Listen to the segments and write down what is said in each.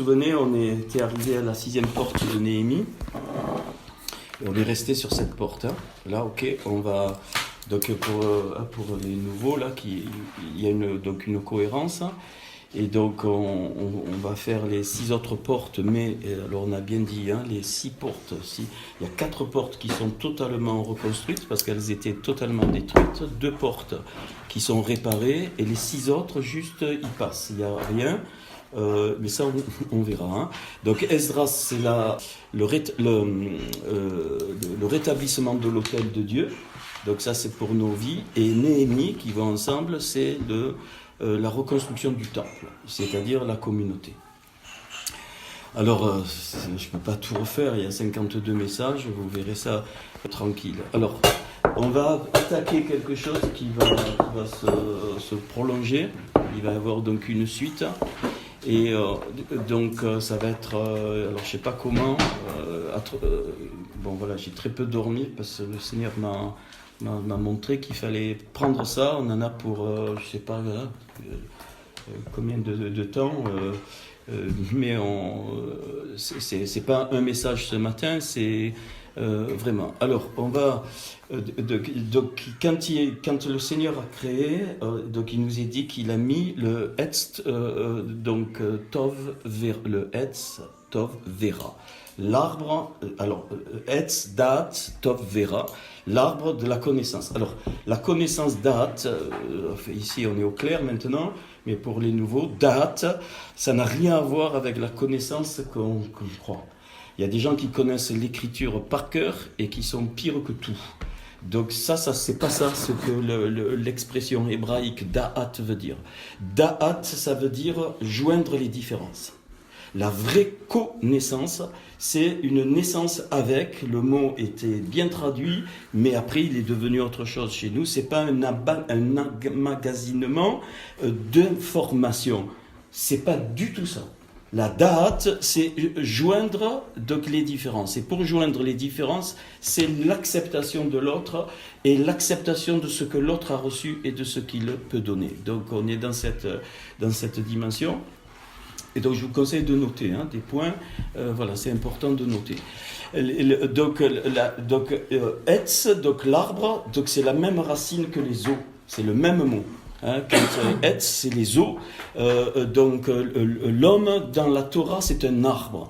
souvenez, on était arrivé à la 6e porte de Néhémie. Et on est resté sur cette porte. Hein. Là, ok, on va... Donc pour les nouveaux, là, il y a donc une cohérence. Et donc on va faire les 6 autres portes, mais alors on a bien dit, hein, les 6 portes, il y a 4 portes qui sont totalement reconstruites parce qu'elles étaient totalement détruites, 2 portes qui sont réparées et les 6 autres juste y passent, il n'y a rien. Mais ça on verra. Hein. Donc Esdras, c'est le rétablissement de l'autel de Dieu. Donc ça c'est pour nos vies. Et Néhémie qui va ensemble, c'est la reconstruction du temple, c'est-à-dire la communauté. Alors je ne peux pas tout refaire, il y a 52 messages, vous verrez ça tranquille. Alors on va attaquer quelque chose qui va se prolonger, il va y avoir donc une suite. Et donc ça va être, alors je sais pas comment, bon voilà, j'ai très peu dormi parce que le Seigneur m'a montré qu'il fallait prendre ça, on en a pour, je sais pas combien de temps, mais c'est pas un message ce matin, c'est vraiment. Alors on va, donc quand le Seigneur a créé, donc il nous est dit qu'il a mis le Etz, donc Tov Vera, le Etz Tov Vera, l'arbre, alors Etz Dat Tov Vera, l'arbre de la connaissance. Alors la connaissance Dat, ici on est au clair maintenant, mais pour les nouveaux, Dat, ça n'a rien à voir avec la connaissance qu'on croit. Il y a des gens qui connaissent l'écriture par cœur et qui sont pires que tout. Donc ça c'est pas ça ce que l'expression hébraïque da'at veut dire. Da'at, ça veut dire joindre les différences. La vraie connaissance, c'est une naissance avec, le mot était bien traduit, mais après il est devenu autre chose chez nous. C'est pas un emmagasinement d'informations. C'est pas du tout ça. La da'at, c'est joindre donc les différences. Et pour joindre les différences, c'est l'acceptation de l'autre et l'acceptation de ce que l'autre a reçu et de ce qu'il peut donner. Donc on est dans cette dimension. Et donc je vous conseille de noter des points. Voilà, c'est important de noter. Donc Etz, donc l'arbre, donc c'est la même racine que les eaux. C'est le même mot. Quand Etz, c'est les eaux. Donc l'homme dans la Torah, c'est un arbre.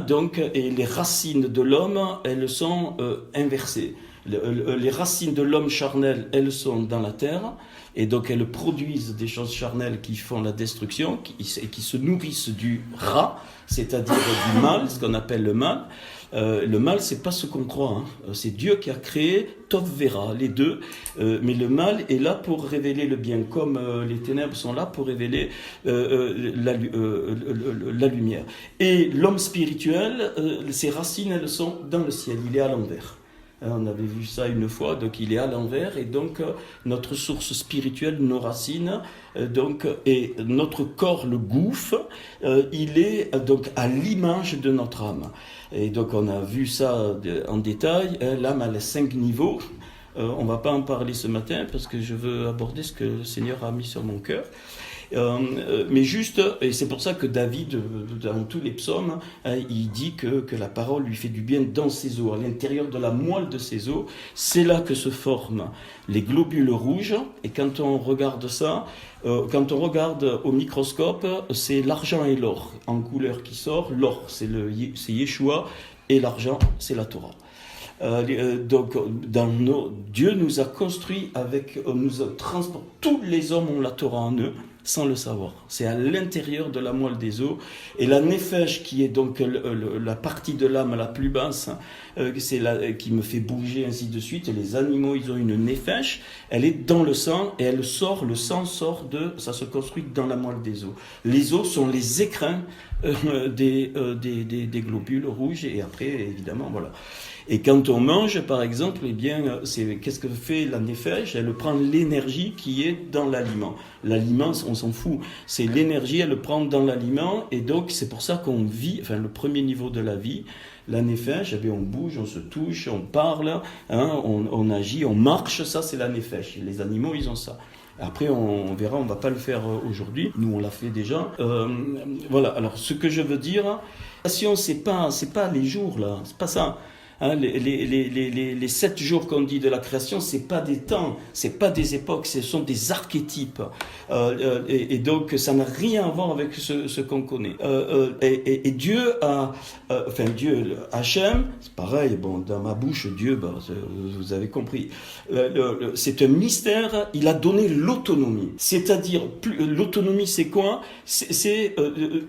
Donc et les racines de l'homme, elles sont inversées. Les racines de l'homme charnel, elles sont dans la terre. Et donc elles produisent des choses charnelles qui font la destruction et qui se nourrissent du ra, c'est-à-dire du mal, ce qu'on appelle le mal. Le mal, c'est pas ce qu'on croit. C'est Dieu qui a créé Tov Vera, les deux. Mais le mal est là pour révéler le bien, comme les ténèbres sont là pour révéler la lumière. Et l'homme spirituel, ses racines, elles sont dans le ciel. Il est à l'envers. On avait vu ça une fois, donc il est à l'envers, et donc notre source spirituelle, nos racines, et notre corps, le gouffre, il est donc à l'image de notre âme. Et donc on a vu ça en détail, l'âme a les 5 niveaux, on ne va pas en parler ce matin parce que je veux aborder ce que le Seigneur a mis sur mon cœur. Mais juste, et c'est pour ça que David, dans tous les psaumes, il dit que la parole lui fait du bien dans ses os, à l'intérieur de la moelle de ses os. C'est là que se forment les globules rouges. Et quand on regarde ça, quand on regarde au microscope, c'est l'argent et l'or en couleur qui sort. L'or, c'est Yeshua, et l'argent, c'est la Torah. Donc, Dieu nous a construit nous a transporté. Tous les hommes ont la Torah en eux, sans le savoir. C'est à l'intérieur de la moelle des os. Et la nefesh, qui est donc la partie de l'âme la plus basse, qui me fait bouger, ainsi de suite. Et les animaux, ils ont une nefesh. Elle est dans le sang et le sang sort ça se construit dans la moelle des os. Les os sont les écrins des globules rouges. Et après, évidemment, voilà. Et quand on mange, par exemple, qu'est-ce que fait la nefesh ? Elle prend l'énergie qui est dans l'aliment. L'aliment, on s'en fout. C'est l'énergie, elle le prend dans l'aliment. Et donc, c'est pour ça qu'on vit, le premier niveau de la vie, la nefesh, on bouge, on se touche, on parle, on agit, on marche. Ça, c'est la nefesh. Les animaux, ils ont ça. Après, on verra, on ne va pas le faire aujourd'hui. Nous, on l'a fait déjà. Voilà, alors ce que je veux dire, la création, c'est pas les jours, là, c'est pas ça. Hein, les 7 jours qu'on dit de la création, c'est pas des temps, c'est pas des époques, ce sont des archétypes. Et donc, ça n'a rien à voir avec ce qu'on connaît. Et Dieu Dieu, Hachem, c'est pareil, bon, dans ma bouche, Dieu, bah, vous avez compris. C'est un mystère, il a donné l'autonomie. C'est-à-dire, l'autonomie, c'est quoi?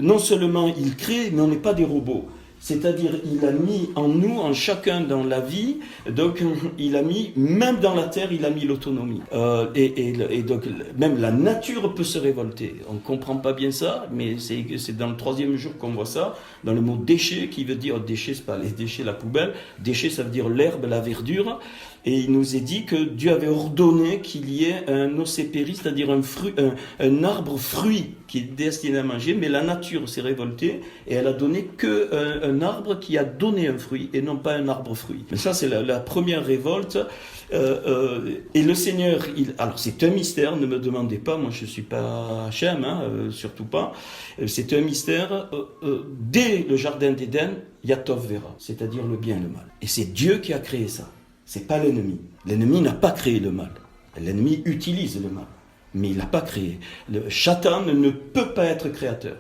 Non seulement il crée, mais on n'est pas des robots. C'est-à-dire, il a mis en nous, en chacun dans la vie, donc il a mis, même dans la terre, il a mis l'autonomie. Et donc, même la nature peut se révolter. On ne comprend pas bien ça, mais c'est dans le 3e jour qu'on voit ça, dans le mot déchet, qui veut dire, déchet, c'est pas les déchets, la poubelle, déchet, ça veut dire l'herbe, la verdure. Et il nous est dit que Dieu avait ordonné qu'il y ait un océpéri, c'est-à-dire un arbre fruit qui est destiné à manger, mais la nature s'est révoltée et elle a donné qu'un arbre qui a donné un fruit et non pas un arbre fruit. Mais ça, c'est la première révolte. Et le Seigneur, alors c'est un mystère, ne me demandez pas, moi je ne suis pas Hachem, surtout pas. C'est un mystère. Dès le jardin d'Éden, il y a Tov Vera, c'est-à-dire le bien et le mal. Et c'est Dieu qui a créé ça. C'est pas l'ennemi. L'ennemi n'a pas créé le mal. L'ennemi utilise le mal, mais il l'a pas créé. Le Satan ne peut pas être créateur.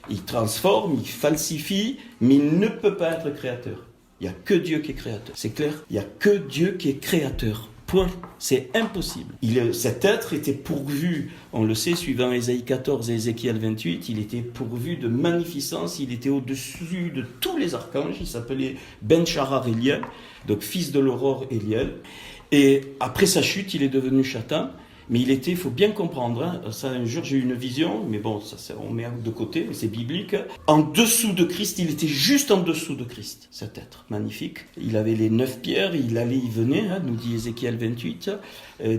Il transforme, il falsifie, mais il ne peut pas être créateur. Il n'y a que Dieu qui est créateur. C'est clair? Il n'y a que Dieu qui est créateur. Point. C'est impossible. Cet être était pourvu, on le sait, suivant Ésaïe 14 et Ézéchiel 28, il était pourvu de magnificence, il était au-dessus de tous les archanges, il s'appelait Ben Sharar Eliel, donc fils de l'aurore Eliel. Et après sa chute, il est devenu Satan. Mais il faut bien comprendre, ça, un jour j'ai eu une vision, mais bon, ça on met de côté, mais c'est biblique. En dessous de Christ, il était juste en dessous de Christ, cet être magnifique. Il avait les 9 pierres, il allait, il venait, nous dit Ézéchiel 28.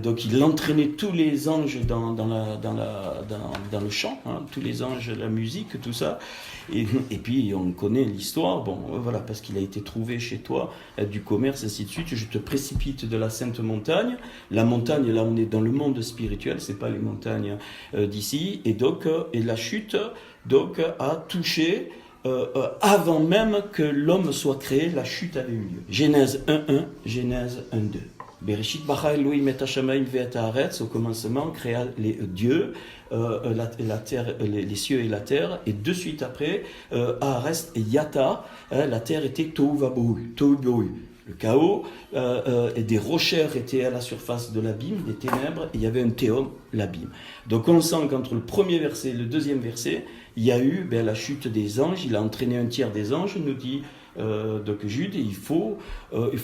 Donc il entraînait tous les anges dans le chant, tous les anges, la musique, tout ça. Et puis on connaît l'histoire, bon voilà, parce qu'il a été trouvé chez toi, du commerce, ainsi de suite. Je te précipite de la sainte montagne. La montagne, là on est dans le monde spirituel, c'est pas les montagnes d'ici. Et donc, et la chute donc a touché avant même que l'homme soit créé, la chute avait eu lieu. Genèse 1.1, Genèse 1.2. Bereshit bara Elohim et Hashamayim ve'et haaretz, au commencement créa Dieu, la terre, les cieux et la terre, et de suite après, haaretz et yata, la terre était tohu vabohu, le chaos, et des rochers étaient à la surface de l'abîme, des ténèbres, et il y avait un théom, l'abîme. Donc on sent qu'entre le premier verset et le deuxième verset, il y a eu la chute des anges, il a entraîné un tiers des anges, nous dit donc Jude, il faut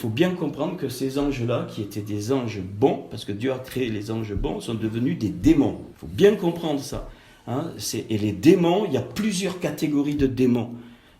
bien comprendre que ces anges-là, qui étaient des anges bons, parce que Dieu a créé les anges bons, sont devenus des démons. Il faut bien comprendre ça. Et les démons, il y a plusieurs catégories de démons.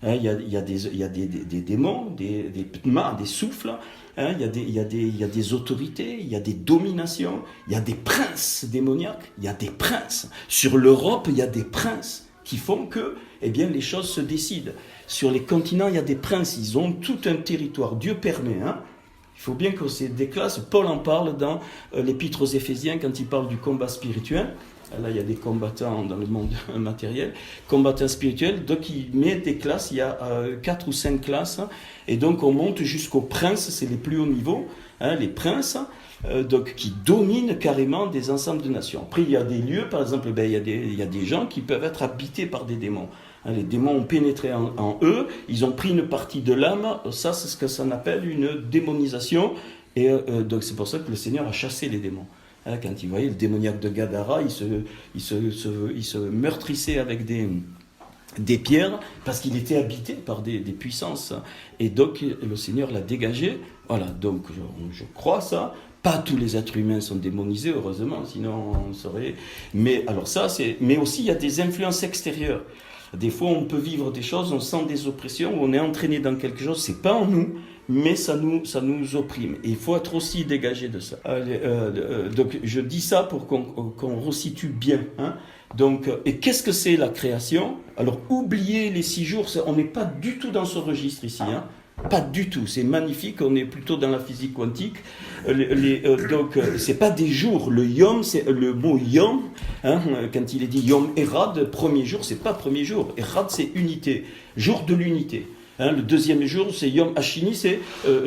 Il y a des démons, des ptma, des souffles, il y a des autorités, il y a des dominations, il y a des princes démoniaques, il y a des princes. Sur l'Europe, il y a des princes qui font que les choses se décident. Sur les continents, il y a des princes, ils ont tout un territoire. Dieu permet. Il faut bien que c'est des classes. Paul en parle dans l'Épître aux Éphésiens quand il parle du combat spirituel. Là, il y a des combattants dans le monde matériel, combattants spirituels. Donc, il met des classes, il y a 4 ou 5 classes. Et donc, on monte jusqu'aux princes, c'est les plus hauts niveaux, les princes. Donc, qui dominent carrément des ensembles de nations. Après, il y a des lieux, par exemple, il y a des gens qui peuvent être habités par des démons. Les démons ont pénétré en eux, ils ont pris une partie de l'âme, ça c'est ce que ça appelle une démonisation, et donc c'est pour ça que le Seigneur a chassé les démons. Quand il voyait le démoniaque de Gadara, il se meurtrissait avec des pierres, parce qu'il était habité par des puissances, et donc le Seigneur l'a dégagé. Voilà, donc je crois ça. Pas tous les êtres humains sont démonisés, heureusement, sinon on saurait. Mais aussi il y a des influences extérieures. Des fois, on peut vivre des choses, on sent des oppressions, on est entraîné dans quelque chose, c'est pas en nous, mais ça nous opprime. Et il faut être aussi dégagé de ça. Donc, je dis ça pour qu'on resitue bien. Donc, et qu'est-ce que c'est la création? Alors, oubliez les 6 jours, on n'est pas du tout dans ce registre ici. Pas du tout, c'est magnifique, on est plutôt dans la physique quantique. Donc, c'est pas des jours, le yom, c'est le mot yom, hein, quand il est dit yom erad, premier jour, c'est pas premier jour, erad c'est unité, jour de l'unité. Hein, le deuxième jour, c'est Yom Hashini,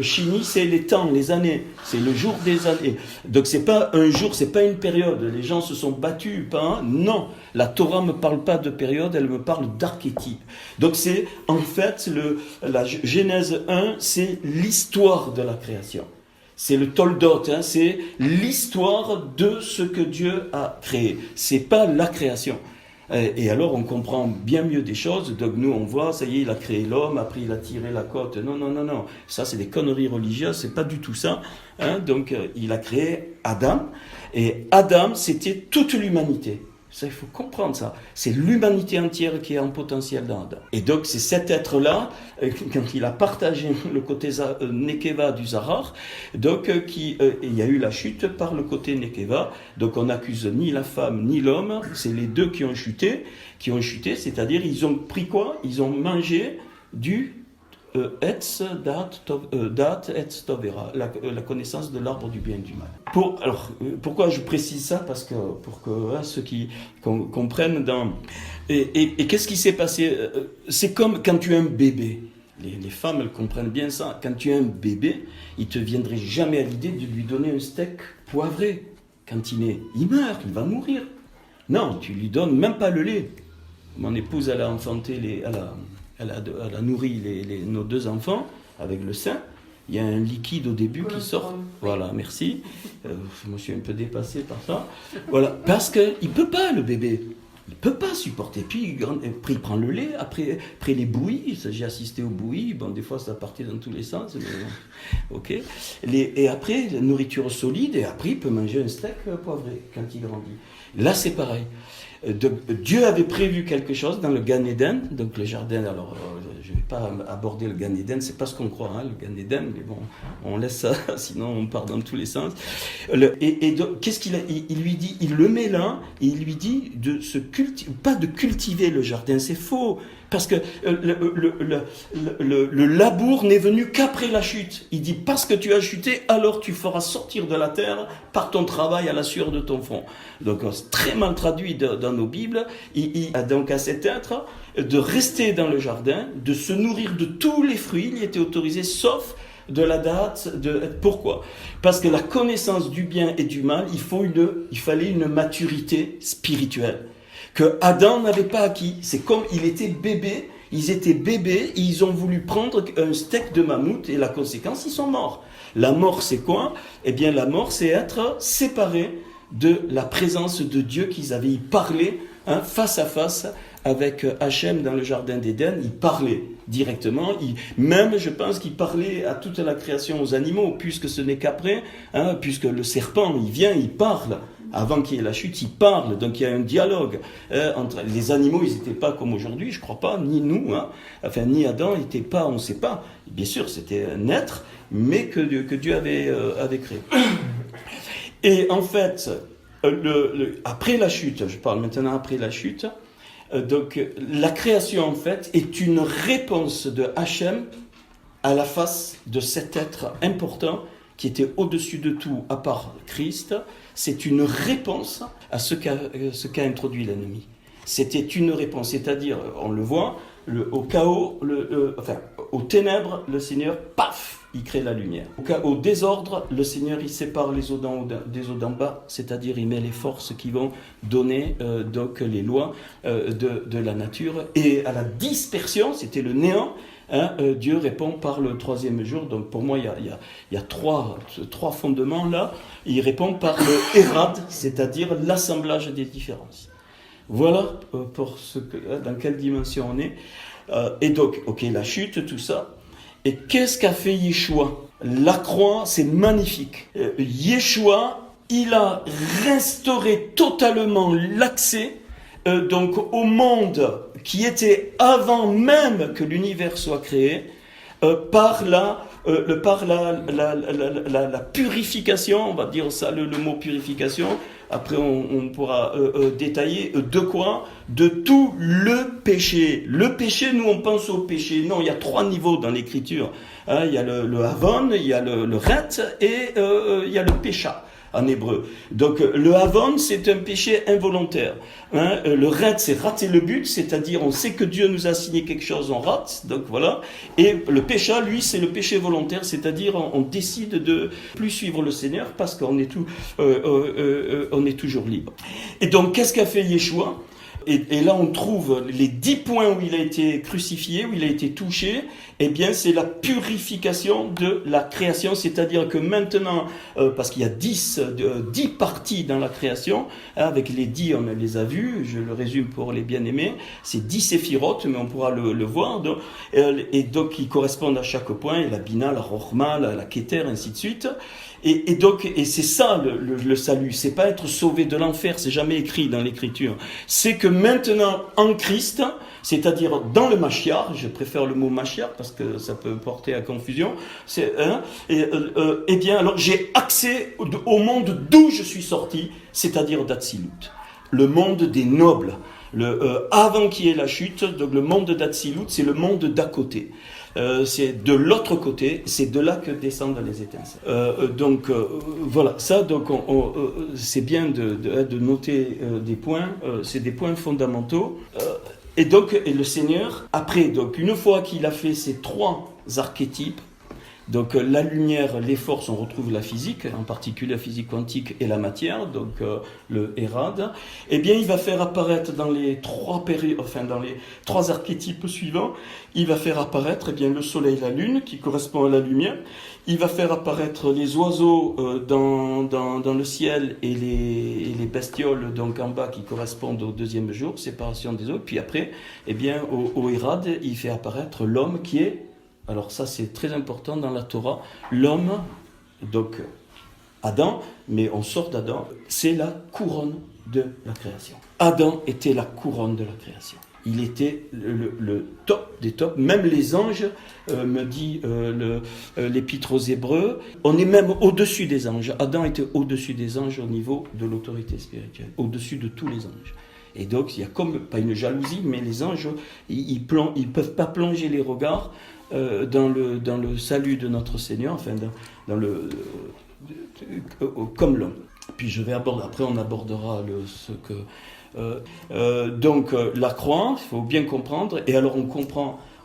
Shini, c'est les temps, les années, c'est le jour des années. Donc c'est pas un jour, c'est pas une période. Les gens se sont battus, pas un. Non, la Torah me parle pas de période, elle me parle d'archétype. Donc c'est en fait la Genèse 1, c'est l'histoire de la création. C'est le Toldot, hein, c'est l'histoire de ce que Dieu a créé. C'est pas la création. Et alors on comprend bien mieux des choses. Donc nous on voit, ça y est, il a créé l'homme, après il a tiré la côte. Non. Ça c'est des conneries religieuses, c'est pas du tout ça. Hein. Donc il a créé Adam. Et Adam, c'était toute l'humanité. Ça, il faut comprendre ça. C'est l'humanité entière qui est en potentiel dans Adam. Et donc, c'est cet être-là, quand il a partagé le côté Nekeva du Zahar, donc il y a eu la chute par le côté Nekeva. Donc, on n'accuse ni la femme ni l'homme. C'est les deux qui ont chuté, c'est-à-dire, ils ont pris quoi? Ils ont mangé du Etz Dat Etz Tovera, la connaissance de l'arbre du bien et du mal. Pourquoi je précise ça? Parce que pour que ceux qui comprennent et qu'est-ce qui s'est passé? C'est comme quand tu as un bébé. Les femmes, elles comprennent bien ça. Quand tu as un bébé, il te viendrait jamais à l'idée de lui donner un steak poivré. Quand il meurt, il va mourir. Non, tu lui donnes même pas le lait. Mon épouse, elle a enfanté elle a nourri nos deux enfants avec le sein. Il y a un liquide au début qui sort. Voilà, merci. Je me suis un peu dépassé par ça. Voilà, parce qu'il ne peut pas, le bébé. Il ne peut pas supporter. Puis il prend le lait, après les bouillies. J'ai assisté aux bouillies. Bon, des fois, ça partait dans tous les sens. Mais, ok. Et après, la nourriture solide. Et après, il peut manger un steak poivré quand il grandit. Là, c'est pareil. Dieu avait prévu quelque chose dans le Gan Eden, donc le jardin. Alors, je ne vais pas aborder le Gan Eden, c'est pas ce qu'on croit, hein, le Gan Eden, mais bon, on laisse ça, sinon on part dans tous les sens. Et donc, qu'est-ce qu'il a? Il lui dit, il le met là, et il lui dit pas de cultiver le jardin, c'est faux. Parce que le labour n'est venu qu'après la chute. Il dit, parce que tu as chuté, alors tu feras sortir de la terre par ton travail à la sueur de ton front. Donc, c'est très mal traduit dans nos Bibles. Il a donc à cet être de rester dans le jardin, de se nourrir de tous les fruits. Il était autorisé, sauf de la date. Pourquoi? Parce que la connaissance du bien et du mal, il fallait une maturité spirituelle que Adam n'avait pas acquis. C'est comme il était bébé, ils étaient bébés, et ils ont voulu prendre un steak de mammouth, et la conséquence, ils sont morts. La mort, c'est quoi? Eh bien, la mort, c'est être séparé de la présence de Dieu qu'ils avaient parlé, hein, face à face avec Hachem dans le jardin d'Éden. Ils parlaient directement, même je pense qu'ils parlaient à toute la création, aux animaux, puisque ce n'est qu'après, hein, puisque le serpent, il vient, il parle. Avant qu'il y ait la chute, ils parlent, donc il y a un dialogue entre les animaux. Ils n'étaient pas comme aujourd'hui, je crois pas, ni nous, hein. Enfin ni Adam, il n'était pas, on ne sait pas. Bien sûr, c'était un être, mais que Dieu avait créé. Et en fait, après la chute, je parle maintenant après la chute. Donc la création en fait est une réponse de Hachem à la face de cet être important qui était au-dessus de tout à part Christ. C'est une réponse à ce qu'a introduit l'ennemi. C'était une réponse, c'est-à-dire, on le voit, au chaos, aux ténèbres, le Seigneur, paf, il crée la lumière. Au désordre, le Seigneur, il sépare les eaux d'en haut des eaux d'en bas, c'est-à-dire il met les forces qui vont donner donc les lois de la nature. Et à la dispersion, c'était le néant. Hein, Dieu répond par le troisième jour. Donc pour moi, il y a trois fondements là. Il répond par le Erad, c'est-à-dire l'assemblage des différences. Voilà pour dans quelle dimension on est. Et donc, ok, la chute, tout ça. Et qu'est-ce qu'a fait Yeshua? La croix, c'est magnifique. Yeshua, il a restauré totalement l'accès donc au monde qui était avant même que l'univers soit créé, par la par la purification, on va dire ça, le mot purification, après on pourra détailler, de quoi? De tout le péché. Le péché, nous on pense au péché. Non, il y a 3 niveaux dans l'écriture. Hein, il y a le Havon, il y a le Ret et il y a le Pécha en hébreu. Donc le Havon, c'est un péché involontaire. Hein, le Ret, c'est rater le but, c'est-à-dire on sait que Dieu nous a assigné quelque chose, on rate, donc voilà. Et le Pécha, lui, c'est le péché volontaire, c'est-à-dire on décide de plus suivre le Seigneur parce qu'on est on est toujours libre. Et donc, qu'est-ce qu'a fait Yeshua ? Et là, on trouve les 10 points où il a été crucifié, où il a été touché. Eh bien, c'est la purification de la création. C'est-à-dire que maintenant, parce qu'il y a 10 parties dans la création, hein, avec les 10, on les a vus, je le résume pour les bien-aimés, c'est 10 séphirotes, mais on pourra le voir. Donc, et donc, ils correspondent à chaque point, la Bina, la Rochma, la Keter, ainsi de suite. Et donc, c'est ça le salut, c'est pas être sauvé de l'enfer, c'est jamais écrit dans l'écriture. C'est que maintenant, en Christ, c'est-à-dire dans le Mashiach, je préfère le mot Mashiach parce que ça peut porter à confusion, eh bien, alors j'ai accès au monde d'où je suis sorti, c'est-à-dire d'Atsilut, le monde des nobles. Avant qu'il y ait la chute, donc le monde d'Atsilut, c'est le monde d'à côté. C'est de l'autre côté, c'est de là que descendent les étincelles. Voilà, ça, donc c'est bien de noter des points, c'est des points fondamentaux. Et le Seigneur, après, donc une fois qu'il a fait ces 3 archétypes, donc la lumière, les forces, on retrouve la physique, en particulier la physique quantique et la matière, donc le Hérad. Eh bien, il va faire apparaître dans les 3 archétypes suivants, il va faire apparaître eh bien, le soleil et la lune, qui correspond à la lumière. Il va faire apparaître les oiseaux dans le ciel et les bestioles donc en bas qui correspondent au 2e jour, séparation des autres. Puis après, eh bien, au Hérad, il fait apparaître l'homme qui est... Alors ça c'est très important dans la Torah, l'homme, donc Adam, mais on sort d'Adam, c'est la couronne de la création. Adam était la couronne de la création. Il était le top des tops, même les anges, me dit l'épître aux Hébreux, on est même au-dessus des anges. Adam était au-dessus des anges au niveau de l'autorité spirituelle, au-dessus de tous les anges. Et donc il y a comme, pas une jalousie, mais les anges, ils peuvent pas plonger les regards dans le salut de notre Seigneur, enfin comme l'homme. Puis après on abordera la croix, il faut bien comprendre, et alors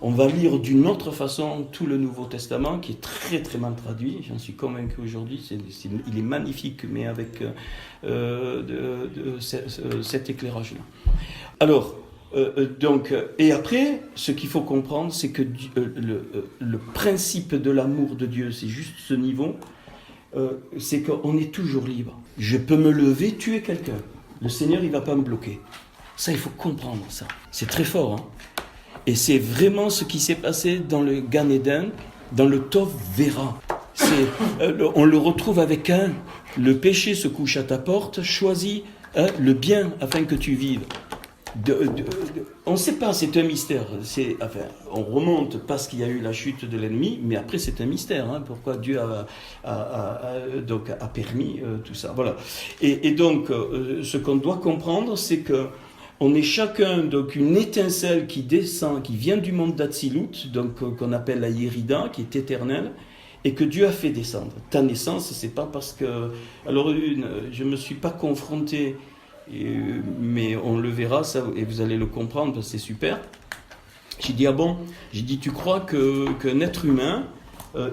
on va lire d'une autre façon tout le Nouveau Testament, qui est très très mal traduit, j'en suis convaincu aujourd'hui, il est magnifique, mais avec cet éclairage-là. Alors, et après, ce qu'il faut comprendre, c'est que le principe de l'amour de Dieu, c'est juste ce niveau, c'est qu'on est toujours libre. Je peux me lever, tuer quelqu'un. Le Seigneur, il ne va pas me bloquer. Ça, il faut comprendre ça. C'est très fort. Hein. Et c'est vraiment ce qui s'est passé dans le Gan Eden, dans le Tov Vera. On le retrouve avec le péché se couche à ta porte, choisis le bien afin que tu vives. On ne sait pas, c'est un mystère. On remonte parce qu'il y a eu la chute de l'ennemi, mais après c'est un mystère. Hein, pourquoi Dieu a permis tout ça. Voilà. Et donc, ce qu'on doit comprendre, c'est que on est chacun donc une étincelle qui descend, qui vient du monde d'Atsilut, donc qu'on appelle la Yérida, qui est éternelle, et que Dieu a fait descendre. Ta naissance, c'est pas parce que. Alors, je me suis pas confronté. Mais on le verra ça, et vous allez le comprendre parce que c'est super. J'ai dit j'ai dit tu crois qu'un être humain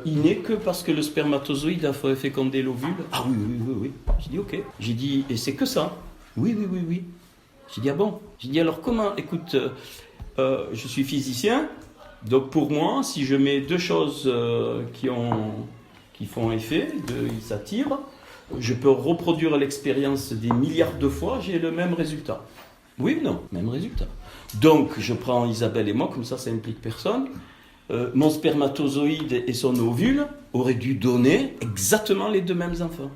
il n'est que parce que le spermatozoïde a fécondé l'ovule? Ah oui. J'ai dit ok. J'ai dit et c'est que ça? Oui. J'ai dit j'ai dit alors comment? Écoute, je suis physicien, donc pour moi si je mets 2 choses qui font effet, ils s'attirent. Je peux reproduire l'expérience des milliards de fois, j'ai le même résultat. Oui ou non? Même résultat. Donc, je prends Isabelle et moi, comme ça implique personne. Mon spermatozoïde et son ovule auraient dû donner exactement les 2 mêmes enfants,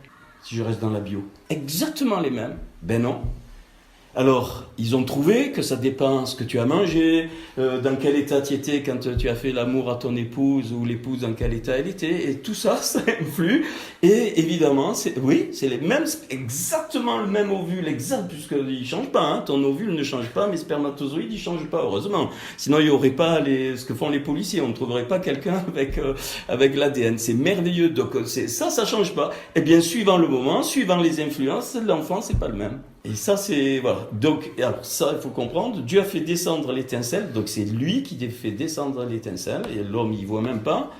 si je reste dans la bio. Exactement les mêmes. Ben non. Alors, ils ont trouvé que ça dépend ce que tu as mangé, dans quel état tu étais quand tu as fait l'amour à ton épouse, ou l'épouse dans quel état elle était, et tout ça, ça influe. Et évidemment, c'est exactement le même ovule, puisqu'il ne change pas, hein, ton ovule ne change pas, mes spermatozoïdes, ils ne changent pas, heureusement. Sinon, il n'y aurait pas ce que font les policiers, on ne trouverait pas quelqu'un avec l'ADN. C'est merveilleux, donc ça ne change pas. Et bien, suivant le moment, suivant les influences, l'enfant, c'est pas le même. Et ça, c'est... Voilà. Donc, alors ça, il faut comprendre. Dieu a fait descendre l'étincelle. Donc, c'est lui qui fait descendre l'étincelle. Et l'homme, il ne voit même pas.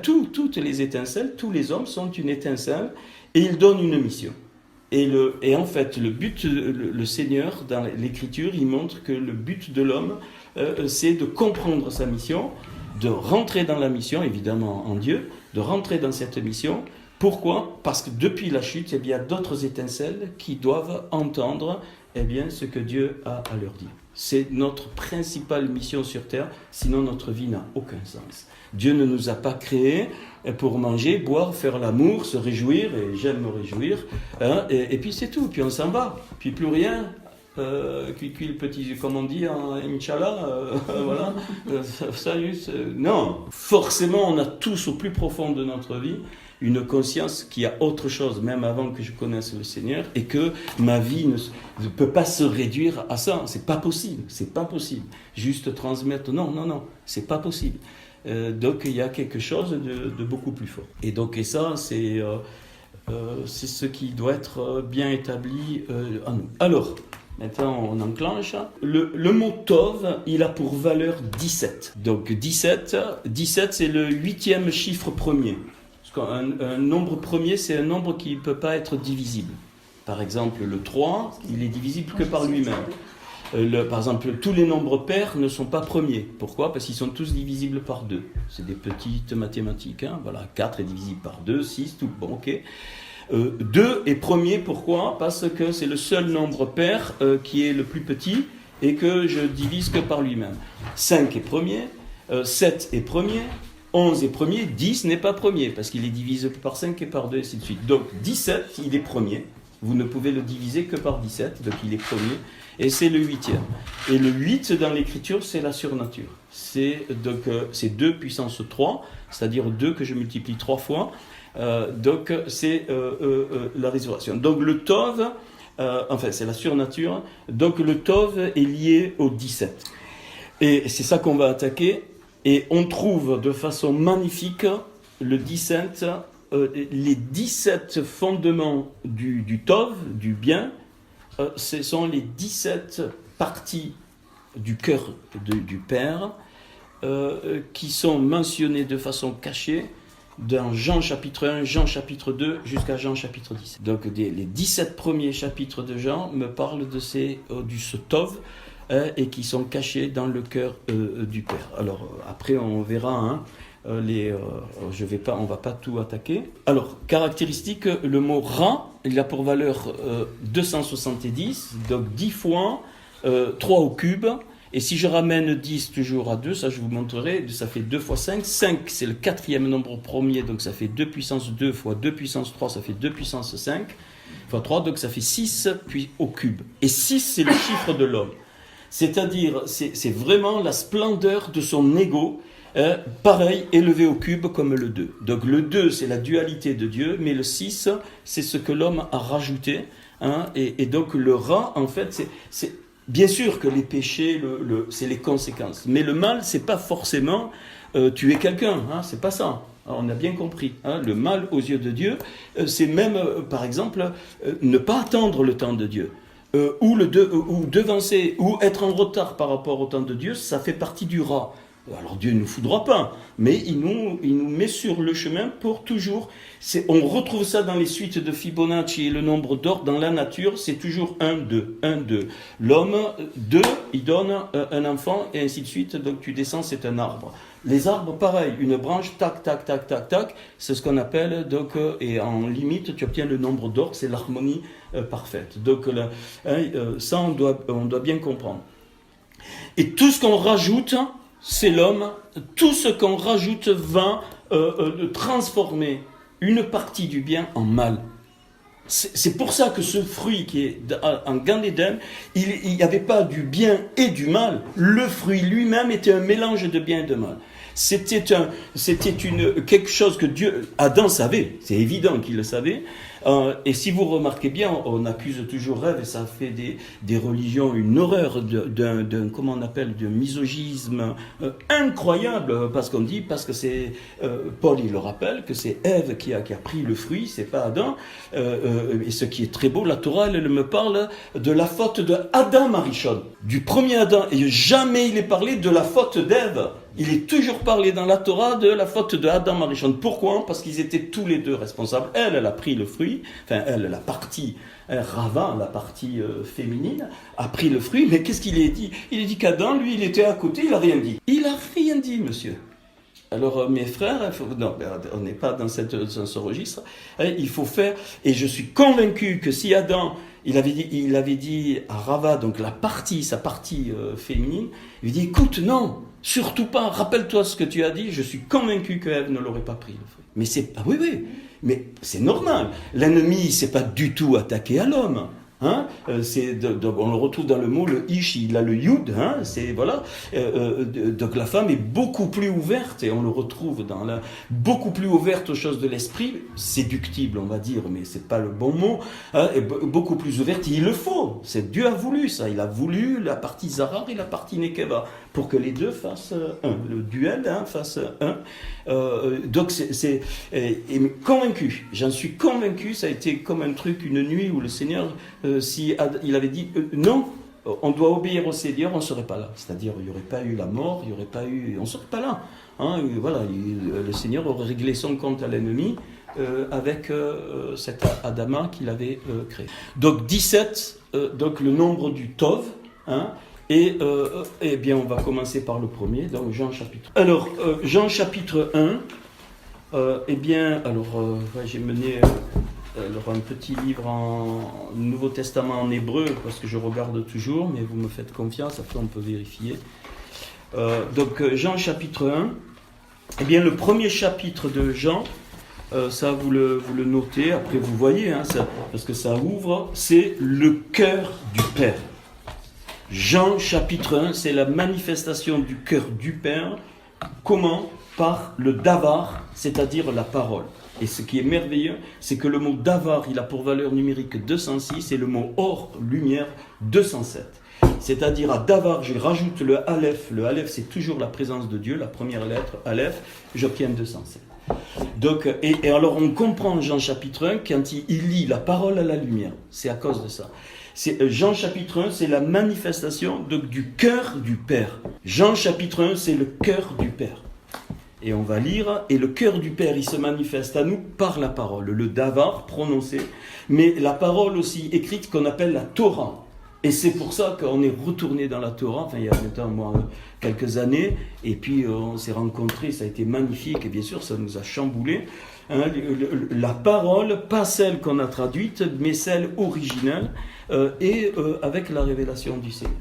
Toutes les étincelles, tous les hommes sont une étincelle. Et il donne une mission. Et en fait, le but, le Seigneur, dans l'Écriture, il montre que le but de l'homme, c'est de comprendre sa mission, de rentrer dans la mission, évidemment en Dieu, de rentrer dans cette mission. Pourquoi ? Parce que depuis la chute, il y a d'autres étincelles qui doivent entendre ce que Dieu a à leur dire. C'est notre principale mission sur terre, sinon notre vie n'a aucun sens. Dieu ne nous a pas créés pour manger, boire, faire l'amour, se réjouir, et j'aime me réjouir, et puis c'est tout, puis on s'en va, puis plus rien. Cuit le petit, comme on dit, Inch'Allah, voilà, salut. Non, forcément, on a tous au plus profond de notre vie une conscience qu'il y a autre chose, même avant que je connaisse le Seigneur, et que ma vie ne peut pas se réduire à ça. C'est pas possible. Juste transmettre, non, c'est pas possible. Donc il y a quelque chose de beaucoup plus fort. Et ça, c'est ce qui doit être bien établi en nous. Alors, maintenant, on enclenche. Le mot Tov, il a pour valeur 17. Donc 17, c'est le 8e chiffre premier. Un nombre premier, c'est un nombre qui ne peut pas être divisible. Par exemple, le 3, il est divisible que par lui-même. Par exemple, tous les nombres pairs ne sont pas premiers. Pourquoi ? Parce qu'ils sont tous divisibles par 2. C'est des petites mathématiques. Voilà, 4 est divisible par 2, 6, tout. Bon, ok. 2 est premier, pourquoi ? Parce que c'est le seul nombre pair qui est le plus petit et que je divise que par lui-même. 5 est premier, 7 est premier, 11 est premier, 10 n'est pas premier, parce qu'il est divisé par 5 et par 2, et ainsi de suite. Donc 17, il est premier. Vous ne pouvez le diviser que par 17, donc il est premier. Et c'est le 8e. Et le 8 dans l'écriture, c'est la surnature. C'est 2 puissance 3, c'est-à-dire 2 que je multiplie 3 fois. Donc c'est la résurrection. Donc le Tov, c'est la surnature. Donc le Tov est lié au 17. Et c'est ça qu'on va attaquer. Et on trouve de façon magnifique le 17, les 17 fondements du Tov, du bien, ce sont les 17 parties du cœur du Père qui sont mentionnées de façon cachée dans Jean chapitre 1, Jean chapitre 2 jusqu'à Jean chapitre 10. Donc les 17 premiers chapitres de Jean me parlent de ce Tov, et qui sont cachés dans le cœur du Père. Alors après on verra, on va pas tout attaquer. Alors caractéristique, le mot Ra, il a pour valeur 270, donc 10 fois 3 au cube. Et si je ramène 10 toujours à 2, ça je vous montrerai, ça fait 2 fois 5. 5 c'est le 4e nombre premier, donc ça fait 2 puissance 2 fois 2 puissance 3, ça fait 2 puissance 5 fois 3, donc ça fait 6 puis au cube. Et 6 c'est le chiffre de l'homme. C'est-à-dire, c'est vraiment la splendeur de son ego, pareil, élevé au cube comme le 2. Donc le 2, c'est la dualité de Dieu, mais le 6, c'est ce que l'homme a rajouté. Et donc le Ra, en fait, c'est bien sûr que les péchés, c'est les conséquences. Mais le mal, c'est pas forcément tuer quelqu'un, c'est pas ça. Alors, on a bien compris. Le mal aux yeux de Dieu, c'est même, par exemple, ne pas attendre le temps de Dieu. Ou devancer, ou être en retard par rapport au temps de Dieu, ça fait partie du Ra. Alors Dieu ne nous foudra pas, mais il nous met sur le chemin pour toujours. On retrouve ça dans les suites de Fibonacci et le nombre d'or dans la nature, c'est toujours 1, 2, 1, 2. L'homme, 2, il donne un enfant, et ainsi de suite, donc tu descends, c'est un arbre. Les arbres, pareil, une branche, tac, tac, tac, tac, tac, c'est ce qu'on appelle, et en limite, tu obtiens le nombre d'or, c'est l'harmonie parfaite. Donc ça, on doit bien comprendre. Et tout ce qu'on rajoute, c'est l'homme, tout ce qu'on rajoute va transformer une partie du bien en mal. C'est pour ça que ce fruit qui est en Gan Eden, il n'y avait pas du bien et du mal. Le fruit lui-même était un mélange de bien et de mal. C'était quelque chose que Adam savait, c'est évident qu'il le savait. Et si vous remarquez bien, on accuse toujours Ève, et ça fait des religions une horreur comment on appelle, de misogynisme incroyable, parce que c'est, Paul il le rappelle, que c'est Ève qui a pris le fruit, c'est pas Adam. Et ce qui est très beau, la Torah, elle me parle de la faute de Adam Arishon, du premier Adam, et jamais il est parlé de la faute d'Ève. Il est toujours parlé dans la Torah de la faute de Adam Arishon. Pourquoi ? Parce qu'ils étaient tous les deux responsables. Elle a pris le fruit, enfin elle, la partie Rava, la partie féminine, a pris le fruit, mais qu'est-ce qu'il a dit ? Il a dit qu'Adam, lui, il était à côté, il n'a rien dit. Il n'a rien dit, monsieur. Alors mes frères, non, on n'est pas dans ce registre, il faut faire, et je suis convaincu que si Adam, il avait dit à Rava, donc sa partie féminine, il lui dit, écoute, non, surtout pas, rappelle-toi ce que tu as dit, je suis convaincu que Ève ne l'aurait pas pris le fruit. Mais oui, mais c'est normal, l'ennemi, c'est pas du tout attaqué à l'homme. Hein, on le retrouve dans le mot, le ish, il a le yud, hein, donc la femme est beaucoup plus ouverte, et on le retrouve beaucoup plus ouverte aux choses de l'esprit, séductible on va dire, mais c'est pas le bon mot, hein, et beaucoup plus ouverte, il le faut, Dieu a voulu ça, il a voulu la partie Zarar et la partie Nekeva, pour que les deux fassent un, le duel fasse un, donc convaincu, j'en suis convaincu, ça a été comme un truc, une nuit où le Seigneur, si il avait dit non, on doit obéir au Seigneur, on ne serait pas là. C'est-à-dire, il n'y aurait pas eu la mort, il n'y aurait pas eu, on ne serait pas là. Hein, voilà, le Seigneur aurait réglé son compte à l'ennemi avec cet Adama qu'il avait créé. Donc 17, donc le nombre du Tov, hein, et bien on va commencer par le premier, donc Jean chapitre 1. Alors, Jean chapitre 1, j'ai mené un petit livre en Nouveau Testament en hébreu, parce que je regarde toujours, mais vous me faites confiance, après on peut vérifier. Donc Jean chapitre 1, eh bien le premier chapitre de Jean, ça vous le notez, après vous voyez, hein, parce que ça ouvre, c'est le cœur du Père. Jean chapitre 1, c'est la manifestation du cœur du Père. Comment ? Par le davar, c'est-à-dire la parole. Et ce qui est merveilleux, c'est que le mot davar, il a pour valeur numérique 206 et le mot or, lumière, 207. C'est-à-dire à davar, je rajoute le aleph. Le aleph, c'est toujours la présence de Dieu, la première lettre, aleph, j'obtiens 207. Donc, et alors on comprend Jean chapitre 1 quand il lit la parole à la lumière. C'est à cause de ça. Jean chapitre 1, c'est la manifestation du cœur du Père. Jean chapitre 1, c'est le cœur du Père. Et on va lire, et le cœur du Père, il se manifeste à nous par la parole, le davar prononcé, mais la parole aussi écrite qu'on appelle la Torah. Et c'est pour ça qu'on est retourné dans la Torah, enfin il y a maintenant quelques années, et puis on s'est rencontrés, ça a été magnifique, et bien sûr ça nous a chamboulé. Hein, la parole, pas celle qu'on a traduite, mais celle originale, avec la révélation du Seigneur.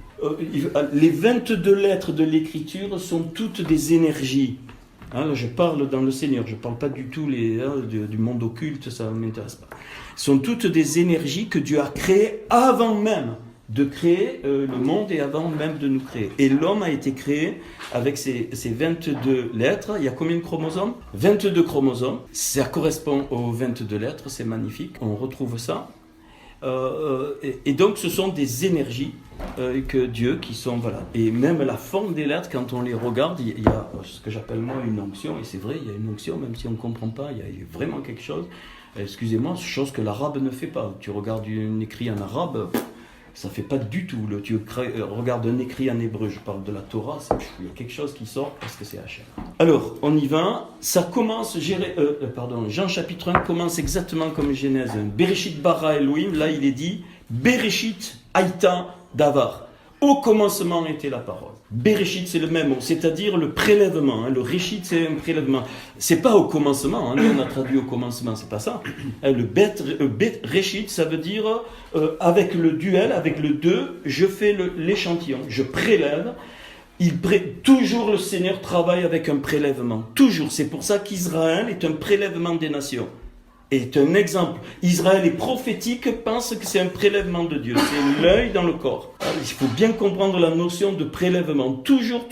Les 22 lettres de l'Écriture sont toutes des énergies. Hein, je parle dans le Seigneur, je ne parle pas du tout du monde occulte, ça ne m'intéresse pas. Ce sont toutes des énergies que Dieu a créées avant même de créer le monde et avant même de nous créer. Et l'homme a été créé avec ces 22 lettres. Il y a combien de chromosomes ? 22 chromosomes. Ça correspond aux 22 lettres, c'est magnifique. On retrouve ça. Et donc ce sont des énergies que Dieu qui sont, voilà. Et même la forme des lettres, quand on les regarde, il y a ce que j'appelle moi une onction, et c'est vrai, il y a une onction, même si on ne comprend pas, il y a vraiment quelque chose, excusez-moi, chose que l'arabe ne fait pas. Tu regardes un écrit en arabe, ça ne fait pas du tout. Tu regardes un écrit en hébreu, je parle de la Torah, il y a quelque chose qui sort parce que c'est Hachem. Alors, on y va. Ça commence, Jean chapitre 1 commence exactement comme Genèse 1. Bereshit bara Elohim, là il est dit, Bereshit haïta davar. Au commencement était la parole. Bereshit, c'est le même mot, c'est-à-dire le prélèvement. Hein. Le Réchit, c'est un prélèvement. C'est pas au commencement, hein. Nous on a traduit au commencement, c'est pas ça. Le bet Réchit, ça veut dire avec le duel, avec le 2, je fais l'échantillon, je prélève. Toujours le Seigneur travaille avec un prélèvement. Toujours. C'est pour ça qu'Israël est un prélèvement des nations. est un exemple. Israël est prophétique, pense que c'est un prélèvement de Dieu. C'est l'œil dans le corps. Il faut bien comprendre la notion de prélèvement. Toujours.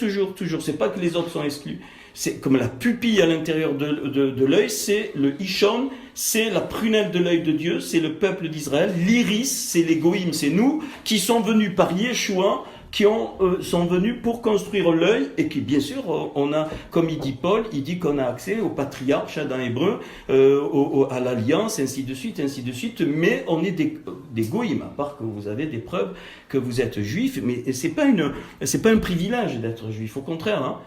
C'est pas que les autres sont exclus. C'est comme la pupille à l'intérieur de l'œil, c'est le Ishon, c'est la prunelle de l'œil de Dieu, c'est le peuple d'Israël. L'iris, c'est les Goïm, c'est nous qui sont venus par Yeshua, qui sont venus pour construire l'œil, et qui, bien sûr, on a, comme il dit Paul, il dit qu'on a accès au patriarche dans Hébreu, à l'alliance, ainsi de suite, mais on est des goïms, à part que vous avez des preuves que vous êtes juifs, mais c'est pas un privilège d'être juif, au contraire, hein.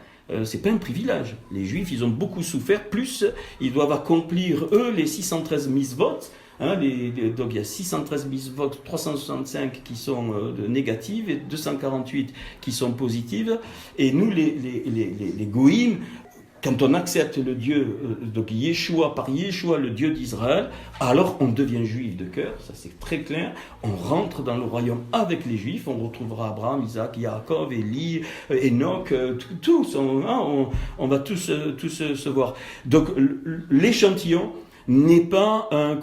C'est pas un privilège. Les juifs, ils ont beaucoup souffert, plus ils doivent accomplir, eux, les 613 mitzvot. Donc il y a 613 mitzvot, 365 qui sont négatives et 248 qui sont positives. Et nous, les goïms, quand on accepte le Dieu, donc Yeshua, par Yeshua, le Dieu d'Israël, alors on devient juif de cœur, ça c'est très clair. On rentre dans le royaume avec les juifs, on retrouvera Abraham, Isaac, Yaakov, Élie, Enoch, tous, on va tous se voir. Donc l'échantillon n'est pas un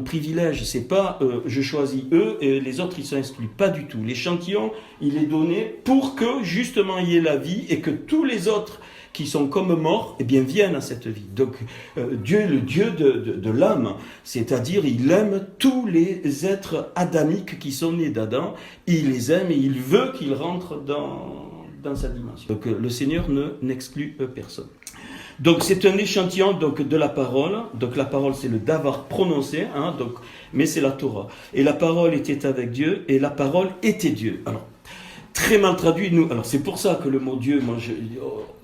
privilège, c'est pas je choisis eux et les autres ils sont exclus, pas du tout. L'échantillon, il est donné pour que justement il y ait la vie et que tous les autres qui sont comme morts, viennent à cette vie. Donc Dieu est le Dieu de l'âme, c'est-à-dire il aime tous les êtres adamiques qui sont nés d'Adam, il les aime et il veut qu'ils rentrent dans sa dimension. Donc le Seigneur n'exclut personne. Donc c'est un échantillon de la parole. Donc la parole c'est le davar prononcé, mais c'est la Torah. Et la parole était avec Dieu et la parole était Dieu. Alors très mal traduit, nous. Alors c'est pour ça que le mot Dieu,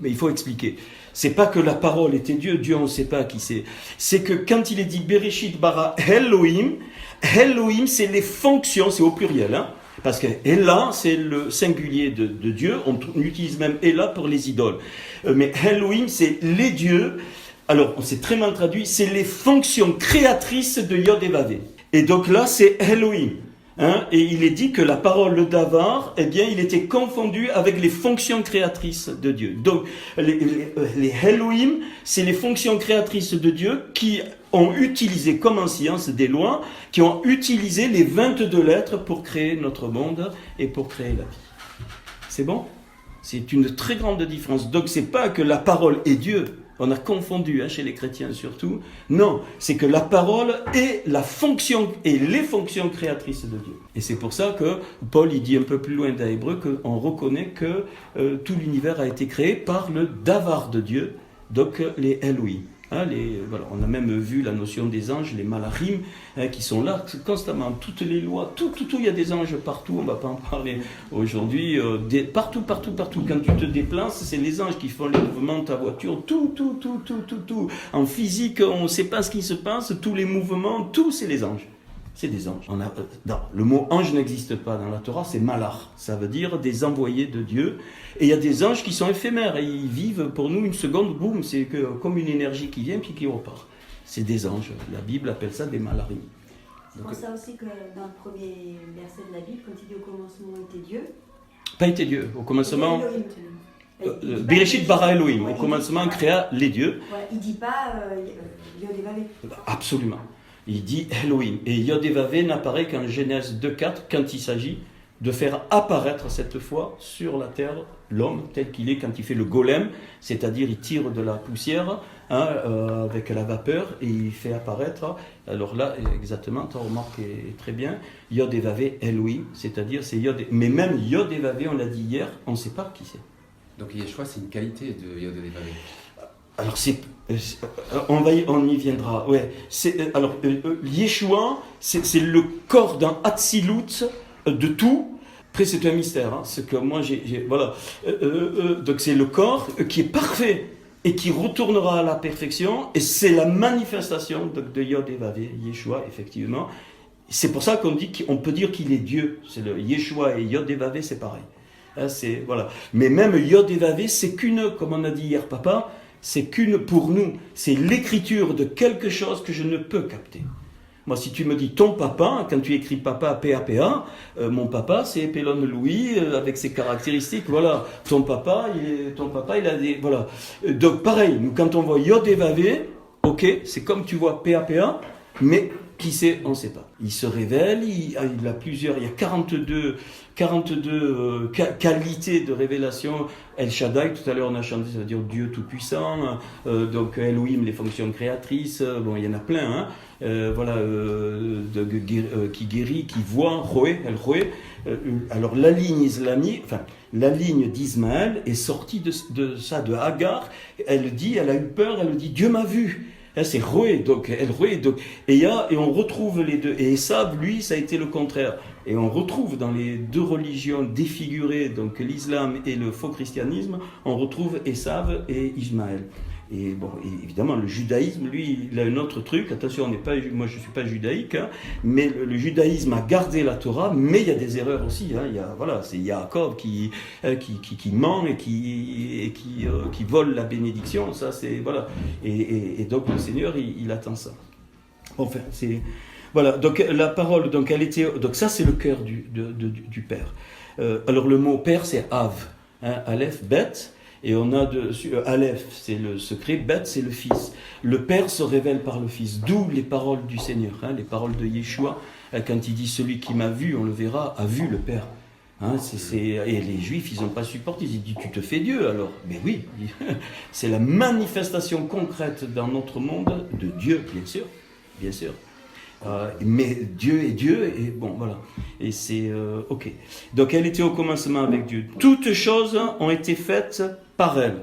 mais il faut expliquer. C'est pas que la parole était Dieu, Dieu on ne sait pas qui c'est. C'est que quand il est dit Bereshit bara Elohim, Elohim c'est les fonctions, c'est au pluriel, hein. Parce que Ella, c'est le singulier de Dieu. On utilise même Ella pour les idoles. Mais Elohim, c'est les dieux. Alors, c'est très mal traduit. C'est les fonctions créatrices de Yod et Vavé. Et donc là, c'est Elohim. Et il est dit que la parole, le davar, il était confondu avec les fonctions créatrices de Dieu. Donc, les Elohim, c'est les fonctions créatrices de Dieu qui ont utilisé, comme en science des lois, qui ont utilisé les 22 lettres pour créer notre monde et pour créer la vie. C'est bon ? C'est une très grande différence. Donc, c'est pas que la parole est Dieu. On a confondu, chez les chrétiens surtout. Non, c'est que la parole est la fonction et les fonctions créatrices de Dieu. Et c'est pour ça que Paul, il dit un peu plus loin dans Hébreu qu'on reconnaît que tout l'univers a été créé par le davar de Dieu, donc les Elohim. Voilà, on a même vu la notion des anges, les malachim, qui sont là constamment, toutes les lois, tout, il y a des anges partout, on ne va pas en parler aujourd'hui, partout, quand tu te déplaces, c'est les anges qui font les mouvements de ta voiture, tout, en physique, on ne sait pas ce qui se passe, tous les mouvements, tout, c'est les anges. C'est des anges. Le mot ange n'existe pas dans la Torah, c'est malach. Ça veut dire des envoyés de Dieu. Et il y a des anges qui sont éphémères. Et ils vivent pour nous une seconde, boum, c'est comme une énergie qui vient puis qui repart. C'est des anges. La Bible appelle ça des malachim. C'est pour ça aussi que dans le premier verset de la Bible, quand il dit au commencement était Dieu. Pas était Dieu. Au commencement. Bereshit bara Elohim. Au commencement, créa les dieux. Ouais, il ne dit pas Yod et Vavé. Absolument. Il dit Elohim. Et Yod et Vavé n'apparaît qu'en Genèse 2.4 quand il s'agit de faire apparaître cette fois sur la terre l'homme tel qu'il est quand il fait le golem, c'est-à-dire il tire de la poussière avec la vapeur et il fait apparaître. Alors là, exactement, tu remarques très bien, Yod et Vavé Elohim, c'est-à-dire c'est Yod. Mais même Yod et Vavé, on l'a dit hier, on ne sait pas qui c'est. Donc Yeshua, c'est une qualité de Yod et Vavé. Alors on y viendra. Ouais. Yeshua, c'est le corps d'un Hatzilut de tout. Après, c'est un mystère. Ce que moi voilà. Donc c'est le corps qui est parfait et qui retournera à la perfection. Et c'est la manifestation de Yod et Vavé, Yeshua, effectivement. C'est pour ça qu'on peut dire qu'il est Dieu. C'est le Yeshua et Yod et Vavé, c'est pareil. Voilà. Mais même Yod et Vavé, c'est qu'une, comme on a dit hier, papa. C'est qu'une pour nous, c'est l'écriture de quelque chose que je ne peux capter. Moi, si tu me dis ton papa, quand tu écris papa, P-A-P-A, mon papa, c'est Pélon Louis, avec ses caractéristiques, voilà. Ton papa, il a des... Voilà. Donc, pareil, nous, quand on voit Yod et Vavé, ok, c'est comme tu vois P-A-P-A, Mais qui c'est, on ne sait pas. Il se révèle, il a plusieurs, il y a 42 qualités de révélation. El Shaddai, tout à l'heure on a chanté, ça veut dire Dieu Tout-Puissant, donc Elohim, les fonctions créatrices, bon il y en a plein, qui guérit, qui voit, Roé, El Roé. Alors la ligne islamique, enfin la ligne d'Ismaël est sortie de Hagar, elle a eu peur, elle dit Dieu m'a vu. C'est Roé, donc El Roé, donc, et on retrouve les deux. Et Esav, lui, ça a été le contraire. Et on retrouve dans les deux religions défigurées, donc l'islam et le faux christianisme, on retrouve Esav et Ismaël. Et bon, évidemment, le judaïsme, lui, il a un autre truc. Attention, moi je ne suis pas judaïque, hein, mais le judaïsme a gardé la Torah, mais il y a des erreurs aussi. Hein, c'est Yaakov qui ment et qui vole la bénédiction. Ça, c'est voilà. Et donc le Seigneur, il attend ça. Enfin, c'est voilà. Donc la parole, donc ça, c'est le cœur du Père. Alors le mot Père, c'est Av, hein, Aleph, Bet. Et on a Aleph, c'est le secret, Bet, c'est le Fils. Le Père se révèle par le Fils, d'où les paroles du Seigneur, hein, les paroles de Yeshua, quand il dit « Celui qui m'a vu, on le verra, a vu le Père ». Hein, et les Juifs, ils n'ont pas supporté, ils disent « Tu te fais Dieu alors ?» Mais oui, c'est la manifestation concrète dans notre monde de Dieu, bien sûr, bien sûr. Mais Dieu est Dieu, et bon, voilà. Et c'est ok. Donc elle était au commencement avec Dieu. Toutes choses ont été faites par elle.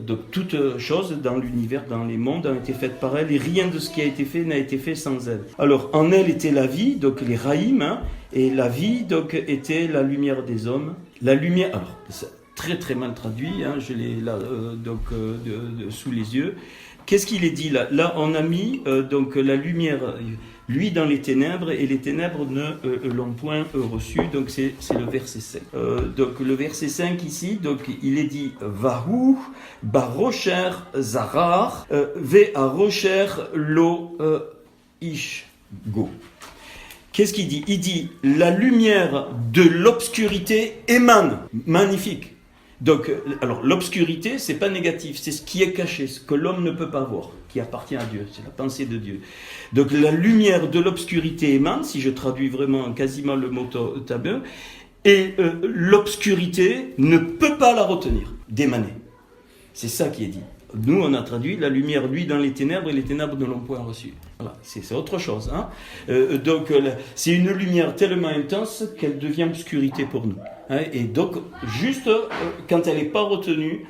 Donc toutes choses dans l'univers, dans les mondes, ont été faites par elle, et rien de ce qui a été fait n'a été fait sans elle. Alors en elle était la vie, donc les Raïm, hein, et la vie donc était la lumière des hommes. La lumière, alors c'est très très mal traduit, hein, je l'ai là sous les yeux. Qu'est-ce qu'il est dit là ? Là on a mis donc la lumière. Lui dans les ténèbres, et les ténèbres ne l'ont point reçu. Donc c'est le verset 5. Donc le verset 5 ici, donc il est dit Vahu, Barocher, Zarar, Ve Arocher, Lo, Ishgo. Qu'est-ce qu'il dit ? Il dit la lumière de l'obscurité émane. Magnifique. Donc, alors l'obscurité, c'est pas négatif, c'est ce qui est caché, ce que l'homme ne peut pas voir, qui appartient à Dieu, c'est la pensée de Dieu. Donc la lumière de l'obscurité émane, si je traduis vraiment quasiment le mot tabeu, et l'obscurité ne peut pas la retenir, d'émaner. C'est ça qui est dit. Nous, on a traduit la lumière, lui, dans les ténèbres, et les ténèbres ne l'ont point reçu. Voilà, c'est autre chose. Hein. Donc, c'est une lumière tellement intense qu'elle devient obscurité pour nous. Hein. Et donc, juste quand elle n'est pas retenue,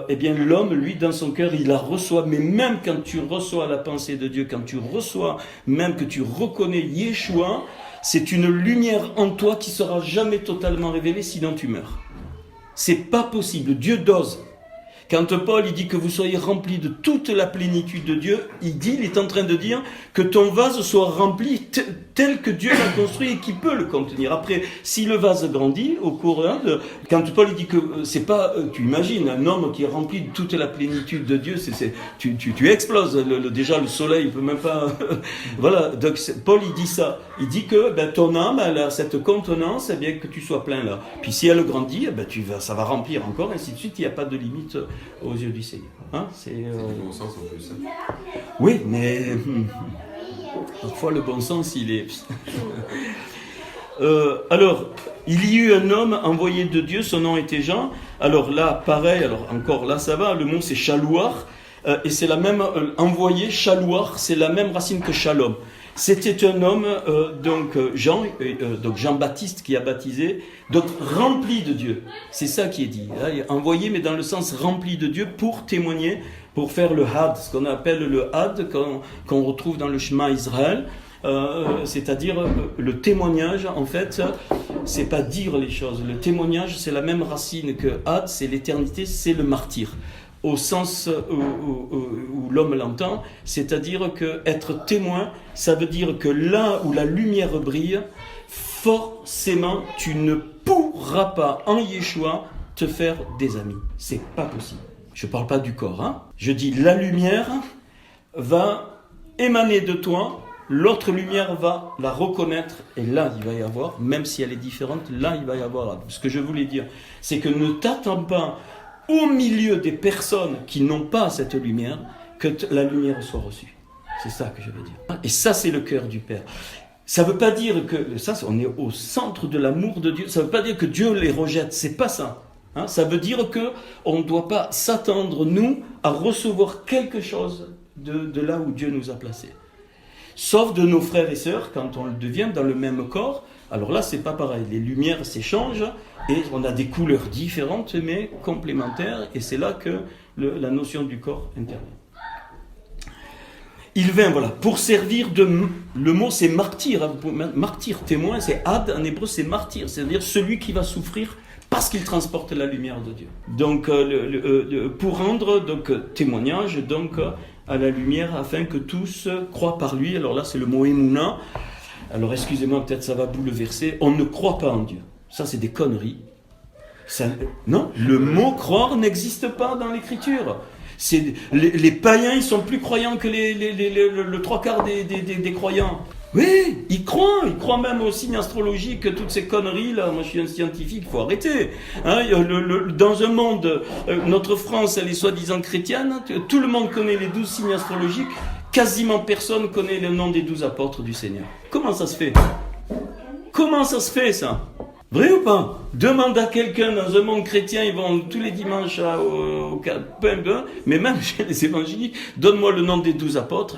eh bien, l'homme, lui, dans son cœur, il la reçoit. Mais même quand tu reçois la pensée de Dieu, quand tu reçois, même que tu reconnais Yeshua, c'est une lumière en toi qui sera jamais totalement révélée, sinon tu meurs. C'est pas possible. Dieu dose. Quand Paul il dit que vous soyez remplis de toute la plénitude de Dieu, il est en train de dire que ton vase soit rempli tel que Dieu l'a construit et qui peut le contenir. Après, si le vase grandit au cours quand Paul il dit que c'est pas, tu imagines un homme qui est rempli de toute la plénitude de Dieu, tu exploses. Déjà le soleil il peut même pas. Voilà. Donc Paul il dit ça. Il dit que ton âme elle a cette contenance, bien que tu sois plein là. Puis si elle grandit, ça va remplir encore, ainsi de suite. Il n'y a pas de limite aux yeux du Seigneur. Hein, c'est du bon sens en plus. Oui, mais parfois le bon sens, il est... alors, il y eut un homme envoyé de Dieu, son nom était Jean. Alors là, pareil, alors encore là ça va, le mot c'est chalouar, et c'est la même, envoyé, chalouar, c'est la même racine que shalom. C'était un homme, donc Jean-Baptiste qui a baptisé, donc rempli de Dieu. C'est ça qui est dit. Là, envoyé, mais dans le sens rempli de Dieu pour témoigner, pour faire le had, ce qu'on appelle le had, qu'on retrouve dans le Shema Israël. C'est-à-dire le témoignage, en fait, c'est pas dire les choses. Le témoignage, c'est la même racine que had, c'est l'éternité, c'est le martyr. Au sens où l'homme l'entend, c'est-à-dire que être témoin, ça veut dire que là où la lumière brille, forcément, tu ne pourras pas, en Yeshua, te faire des amis. C'est pas possible. Je parle pas du corps, hein. Je dis la lumière va émaner de toi, l'autre lumière va la reconnaître, et là, il va y avoir, même si elle est différente, là, il va y avoir. Ce que je voulais dire, c'est que ne t'attends pas au milieu des personnes qui n'ont pas cette lumière, que la lumière soit reçue. C'est ça que je veux dire. Et ça, c'est le cœur du Père. Ça ne veut pas dire que, ça, on est au centre de l'amour de Dieu, ça ne veut pas dire que Dieu les rejette, c'est pas ça. Ça veut dire qu'on ne doit pas s'attendre, nous, à recevoir quelque chose de là où Dieu nous a placés. Sauf de nos frères et sœurs, quand on le devient dans le même corps, alors là, c'est pas pareil. Les lumières s'échangent et on a des couleurs différentes, mais complémentaires, et c'est là que la notion du corps intervient. Il vint, voilà, pour servir le mot c'est martyr, martyr, témoin, c'est ad, en hébreu c'est martyr, c'est-à-dire celui qui va souffrir parce qu'il transporte la lumière de Dieu. Donc, pour rendre témoignage à la lumière, afin que tous croient par lui. Alors là, c'est le mot émouna. Alors, excusez-moi, peut-être ça va bouleverser. On ne croit pas en Dieu. Ça, c'est des conneries. Non, le mot croire n'existe pas dans l'Écriture. Les païens, ils sont plus croyants que le trois quarts des croyants. Oui, ils croient même aux signes astrologiques, toutes ces conneries là. Moi, je suis un scientifique, il faut arrêter. Dans un monde, notre France, elle est soi-disant chrétienne. Tout le monde connaît les 12 signes astrologiques. Quasiment personne connaît le nom des 12 apôtres du Seigneur. Comment ça se fait? Comment ça se fait, ça? Vrai ou pas? Demande à quelqu'un dans un monde chrétien, ils vont tous les dimanches au mais même chez les évangéliques, donne-moi le nom des 12 apôtres,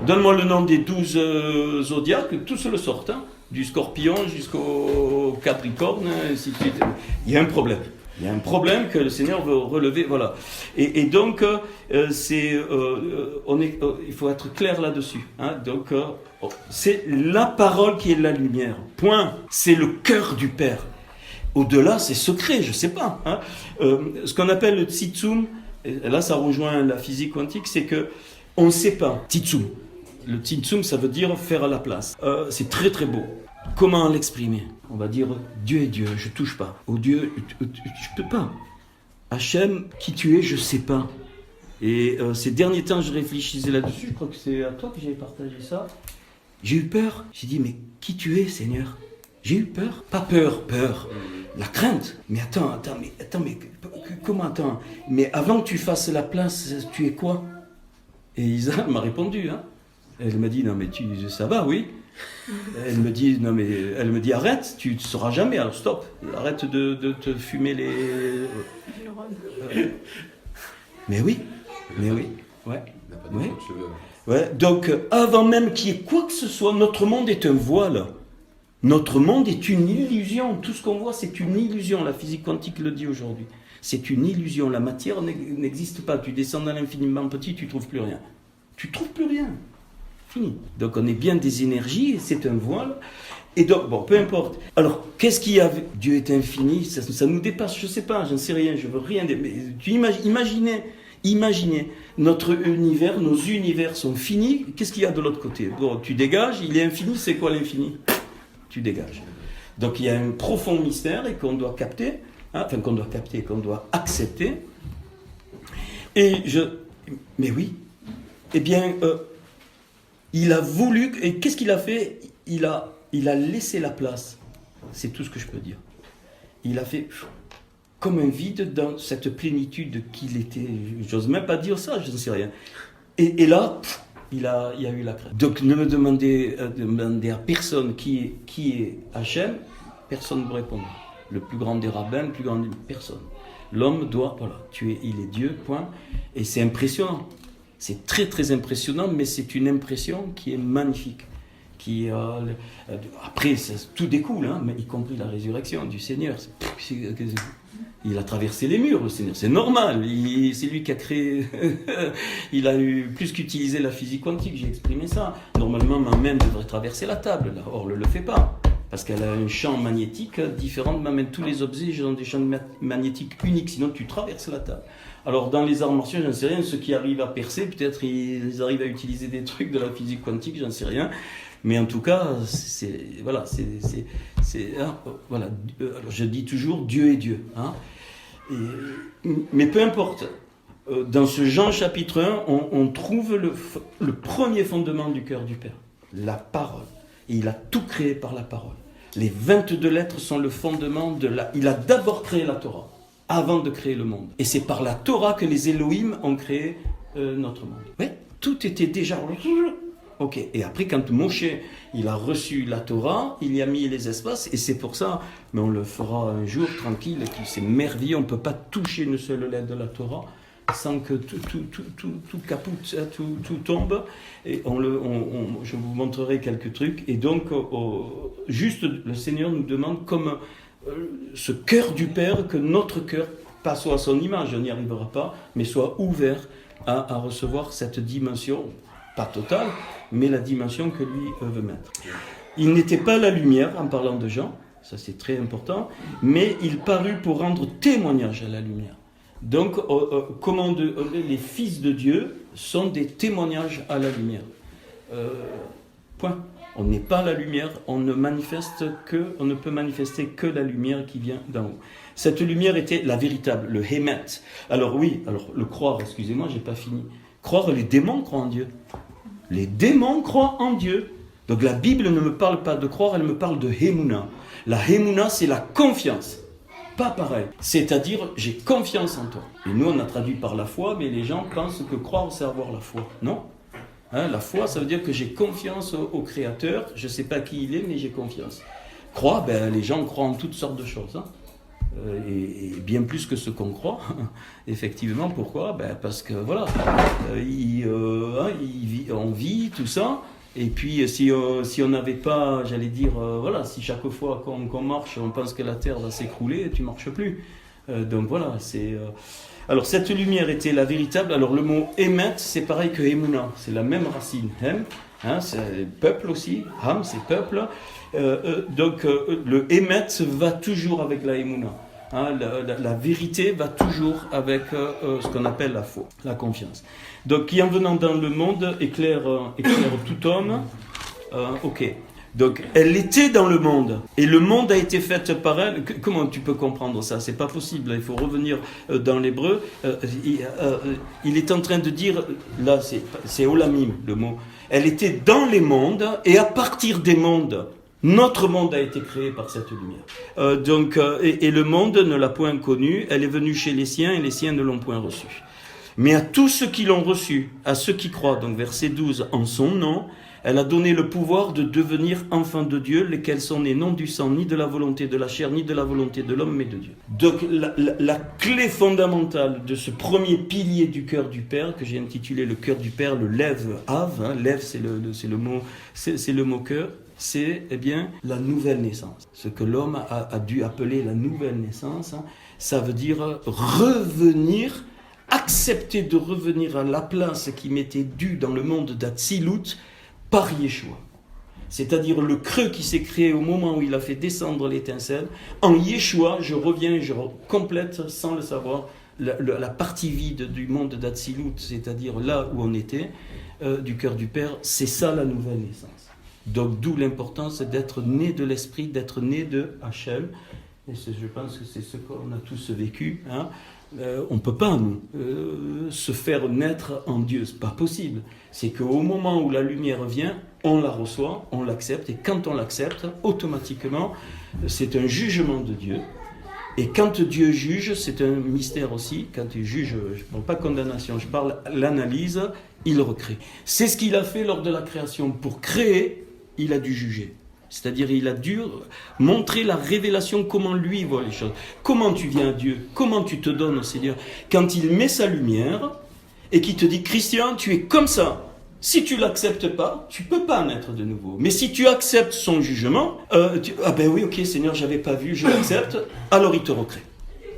donne-moi le nom des 12 zodiaques, tous le sortent, du scorpion jusqu'au capricorne, ainsi de suite. Il y a un problème. Il y a un problème que le Seigneur veut relever, voilà. Et donc, il faut être clair là-dessus. Donc, c'est la parole qui est la lumière. Point. C'est le cœur du Père. Au-delà, c'est secret, je ne sais pas. Ce qu'on appelle le tsitsum, et là, ça rejoint la physique quantique, c'est que on ne sait pas. Tsitsum. Le tsitsum, ça veut dire faire à la place. C'est très très beau. Comment l'exprimer? On va dire Dieu est Dieu, je touche pas. Au Dieu, je peux pas. Hachem, qui tu es, je sais pas. Et ces derniers temps, je réfléchissais là-dessus. Je crois que c'est à toi que j'avais partagé ça. J'ai eu peur. J'ai dit, mais qui tu es, Seigneur? J'ai eu peur. Pas peur. La crainte. Mais attends, mais comment attends? Mais avant que tu fasses la place, tu es quoi? Et Isa m'a répondu. Elle m'a dit, non mais ça va, oui. Elle me dit arrête, tu ne sauras jamais, alors stop, arrête de te fumer les... Mais oui, ouais. Ouais. Donc avant même qu'il y ait quoi que ce soit, notre monde est un voile. Notre monde est une illusion. Tout ce qu'on voit, c'est une illusion. La physique quantique le dit aujourd'hui. C'est une illusion. La matière n'existe pas. Tu descends dans l'infiniment petit, tu ne trouves plus rien. Tu ne trouves plus rien. Fini. Donc on est bien des énergies, et c'est un voile. Et donc, bon, peu importe. Alors, qu'est-ce qu'il y a? Dieu est infini, ça nous dépasse, je ne sais pas, je ne sais rien, je veux rien. Mais tu imaginez, notre univers, nos univers sont finis, qu'est-ce qu'il y a de l'autre côté? Bon, tu dégages, il est infini, c'est quoi l'infini? Tu dégages. Donc il y a un profond mystère et qu'on doit capter, qu'on doit accepter. Mais oui, eh bien... il a voulu, et qu'est-ce qu'il a fait? Il a laissé la place. C'est tout ce que je peux dire. Il a fait comme un vide dans cette plénitude qu'il était. J'ose même pas dire ça, je ne sais rien. Et là, il y a eu la crème. Donc ne me demandez à personne qui est Hachem, personne ne me répond. Le plus grand des rabbins, le plus grand des personne. L'homme doit, il est Dieu, point. Et c'est impressionnant. C'est très très impressionnant, mais c'est une impression qui est magnifique. Après, tout découle, mais y compris la résurrection du Seigneur. Il a traversé les murs, le Seigneur. C'est normal. C'est lui qui a créé. Il a eu plus qu'utilisé la physique quantique. J'ai exprimé ça. Normalement, ma main devrait traverser la table. Là. Or, elle ne le fait pas. Parce qu'elle a un champ magnétique différent. Même tous les objets ont des champs magnétiques uniques. Sinon, tu traverses la table. Alors, dans les arts martiaux, j'en sais rien. Ceux qui arrivent à percer, peut-être ils arrivent à utiliser des trucs de la physique quantique, j'en sais rien. Mais en tout cas, voilà. Alors, je dis toujours, Dieu est Dieu. Mais peu importe. Dans ce Jean chapitre 1, on trouve le premier fondement du cœur du Père. La parole. Et il a tout créé par la parole. Les 22 lettres sont le fondement Il a d'abord créé la Torah, avant de créer le monde. Et c'est par la Torah que les Elohim ont créé notre monde. Oui, Tout était déjà... Ok, et après quand Moshe, il a reçu la Torah, il y a mis les espaces, et c'est pour ça, mais on le fera un jour tranquille, que c'est merveilleux, on ne peut pas toucher une seule lettre de la Torah sans que tout capote, tout tombe, et je vous montrerai quelques trucs, et donc juste le Seigneur nous demande comme ce cœur du Père, que notre cœur, pas soit à son image, on n'y arrivera pas, mais soit ouvert à recevoir cette dimension, pas totale, mais la dimension que lui veut mettre. Il n'était pas la lumière, en parlant de Jean, ça c'est très important, mais il parut pour rendre témoignage à la lumière. Donc, les fils de Dieu sont des témoignages à la lumière. Point. On n'est pas la lumière, on ne peut manifester que la lumière qui vient d'en haut. Cette lumière était la véritable, le Hémet. Alors le croire, excusez-moi, j'ai pas fini. Croire, les démons croient en Dieu. Les démons croient en Dieu. Donc la Bible ne me parle pas de croire, elle me parle de Hémouna. La Hémouna, c'est la confiance. Pas pareil. C'est-à-dire, j'ai confiance en toi. Et nous, on a traduit par la foi, mais les gens pensent que croire, c'est avoir la foi. Non. La foi, ça veut dire que j'ai confiance au Créateur. Je ne sais pas qui il est, mais j'ai confiance. Croire, les gens croient en toutes sortes de choses. Et bien plus que ce qu'on croit. Effectivement, pourquoi ? Parce que voilà, on vit tout ça. Et puis si on n'avait pas, j'allais dire, si chaque fois qu'on marche, on pense que la terre va s'écrouler, tu ne marches plus. Donc voilà, c'est... Alors cette lumière était la véritable. Alors le mot émet, c'est pareil que Emouna, c'est la même racine. Hem, c'est peuple aussi, Ham, c'est peuple. Donc le émet va toujours avec la Emouna. La vérité va toujours avec ce qu'on appelle la foi, la confiance. Donc, qui en venant dans le monde éclaire tout homme. Ok. Donc, elle était dans le monde, et le monde a été fait par elle. Comment tu peux comprendre ça ? C'est pas possible. Il faut revenir dans l'hébreu. Il est en train de dire, là, c'est olamim le mot. Elle était dans les mondes, et à partir des mondes. Notre monde a été créé par cette lumière. Et le monde ne l'a point connue. Elle est venue chez les siens et les siens ne l'ont point reçue. Mais à tous ceux qui l'ont reçue, à ceux qui croient, donc verset 12, en son nom, elle a donné le pouvoir de devenir enfants de Dieu, lesquels sont nés non du sang, ni de la volonté de la chair, ni de la volonté de l'homme, mais de Dieu. Donc la clé fondamentale de ce premier pilier du cœur du Père, que j'ai intitulé le cœur du Père, le Lev Av, Lev c'est le mot cœur, c'est la nouvelle naissance. Ce que l'homme a dû appeler la nouvelle naissance, ça veut dire revenir, accepter de revenir à la place qui m'était due dans le monde d'Atsilut par Yeshua. C'est-à-dire le creux qui s'est créé au moment où il a fait descendre l'étincelle. En Yeshua, je reviens et je complète, sans le savoir, la partie vide du monde d'Atsilut, c'est-à-dire là où on était, du cœur du Père. C'est ça la nouvelle naissance. Donc d'où l'importance d'être né de l'Esprit, d'être né de Hachem. Et je pense que c'est ce qu'on a tous vécu. On ne peut pas, nous, se faire naître en Dieu. Ce n'est pas possible. C'est qu'au moment où la lumière vient, on la reçoit, on l'accepte. Et quand on l'accepte, automatiquement, c'est un jugement de Dieu. Et quand Dieu juge, c'est un mystère aussi. Quand il juge, je ne parle pas condamnation, je parle l'analyse, il recrée. C'est ce qu'il a fait lors de la création. Pour créer, il a dû juger. C'est-à-dire, il a dû montrer la révélation, comment lui voit les choses. Comment tu viens à Dieu, comment tu te donnes au Seigneur. Quand il met sa lumière et qu'il te dit, Christian, tu es comme ça. Si tu ne l'acceptes pas, tu ne peux pas naître de nouveau. Mais si tu acceptes son jugement, oui, ok, Seigneur, je n'avais pas vu, je l'accepte, alors il te recrée.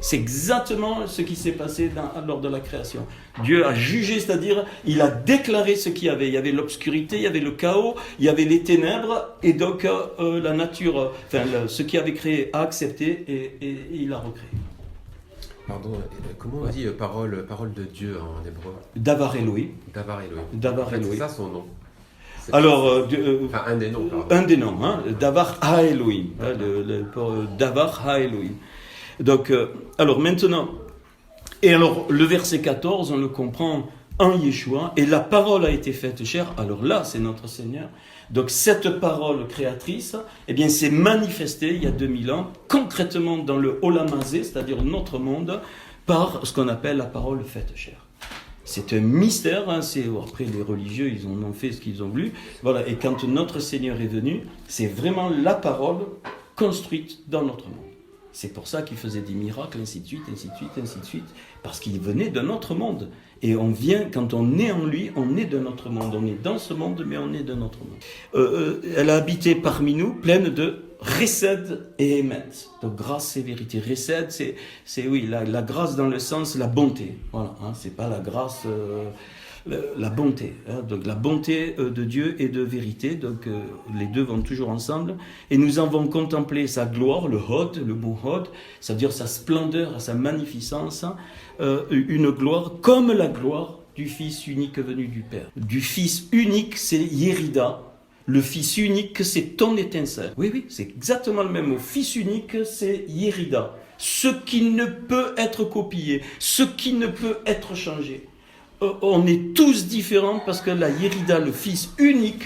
C'est exactement ce qui s'est passé lors de la création. Dieu a jugé, c'est-à-dire, il a déclaré ce qu'il y avait. Il y avait l'obscurité, il y avait le chaos, il y avait les ténèbres, et donc la nature, ce qui avait créé a accepté et il a recréé. Pardon, comment on dit parole de Dieu en hébreu ? Davar Elohim. Davar Elohim. Davar Elohim. C'est ça son nom. Alors, un des noms, pardon. Un des noms, Davar Ha-Elohim. Davar Ha-Elohim. Donc, alors maintenant, le verset 14, on le comprend en Yeshua, et la parole a été faite chair, alors là, c'est notre Seigneur. Donc cette parole créatrice, s'est manifestée il y a 2000 ans, concrètement dans le Olam Hazé, c'est-à-dire notre monde, par ce qu'on appelle la parole faite chair. C'est un mystère, hein, après les religieux, ils en ont fait ce qu'ils ont voulu. Voilà. Et quand notre Seigneur est venu, c'est vraiment la parole construite dans notre monde. C'est pour ça qu'il faisait des miracles, ainsi de suite, ainsi de suite, ainsi de suite. Parce qu'il venait de notre monde. Et on vient, quand on est en lui, on est de notre monde. On est dans ce monde, mais on est de notre monde. Elle a habité parmi nous, pleine de Resed et Emet. Donc grâce et vérité. Resed, c'est oui, la grâce dans le sens, la bonté. Voilà, hein, c'est pas la grâce... la bonté, hein, donc la bonté de Dieu et de vérité, donc les deux vont toujours ensemble, et nous avons contemplé sa gloire, le Hod, le mot Hod, c'est-à-dire sa splendeur, sa magnificence, une gloire comme la gloire du Fils unique venu du Père. Du Fils unique, c'est Yérida, le Fils unique, c'est ton étincelle. Oui, c'est exactement le même mot, Fils unique, c'est Yérida, ce qui ne peut être copié, ce qui ne peut être changé. On est tous différents parce que la Yérida, le Fils unique,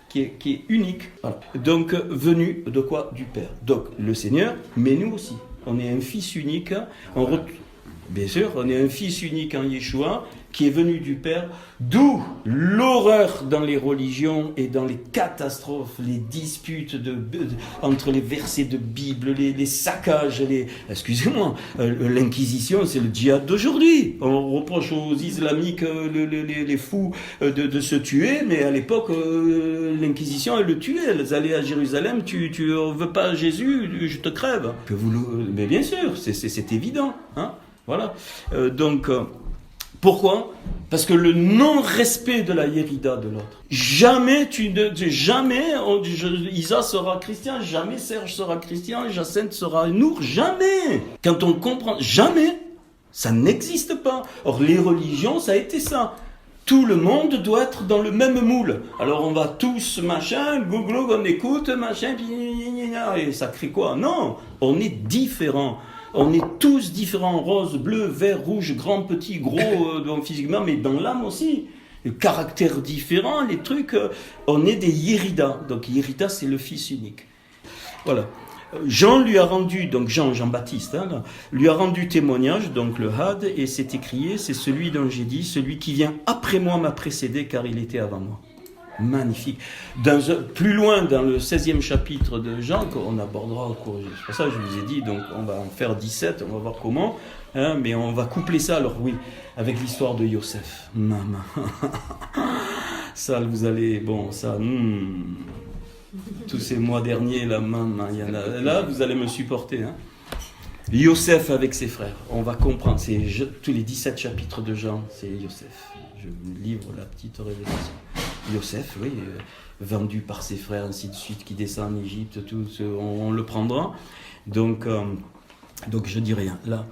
qui est unique, voilà. Donc venu de quoi? Du Père. Donc le Seigneur, mais nous aussi. On est un Fils unique, bien sûr, on est un Fils unique en Yeshua, qui est venu du Père, d'où l'horreur dans les religions et dans les catastrophes, les disputes entre les versets de Bible, les saccages, excusez-moi, l'Inquisition, c'est le djihad d'aujourd'hui. On reproche aux islamiques, les fous, de se tuer, mais à l'époque, l'Inquisition, elle le tuait. Elles allaient à Jérusalem, tu veux pas Jésus, je te crève. Mais bien sûr, c'est évident, hein. Voilà. Pourquoi? Parce que le non-respect de la Yérida de l'autre. Jamais Isa sera chrétien, jamais Serge sera chrétien, Jacinthe sera Nour, jamais. Quand on comprend, jamais, ça n'existe pas. Or, les religions, ça a été ça. Tout le monde doit être dans le même moule. Alors on va tous, machin, google, on écoute, machin, et ça crée quoi? Non, on est différents. On est tous différents, rose, bleu, vert, rouge, grand, petit, gros, physiquement, mais dans l'âme aussi. Les caractères différents, les trucs, on est des Yérida. Donc Yérida, c'est le Fils unique. Voilà. Jean lui a rendu, donc Jean-Baptiste, hein, lui a rendu témoignage, donc le Had, et c'est écrié, c'est celui dont j'ai dit, celui qui vient après moi m'a précédé, car il était avant moi. Magnifique. Plus loin, dans le 16e chapitre de Jean, qu'on abordera au cours, c'est pour ça que je vous ai dit, donc on va en faire 17, on va voir comment, hein, mais on va coupler ça, alors oui, avec l'histoire de Yosef. Maman. Ça, vous allez, bon, ça, tous ces mois derniers, là, maman, il y en a, là, vous allez me supporter, hein. Yosef avec ses frères, on va comprendre, tous les 17 chapitres de Jean, c'est Yosef. Je vous livre la petite révélation. Yosef, oui, vendu par ses frères, ainsi de suite, qui descend en Égypte, tout, on le prendra. Donc je dis rien. Là,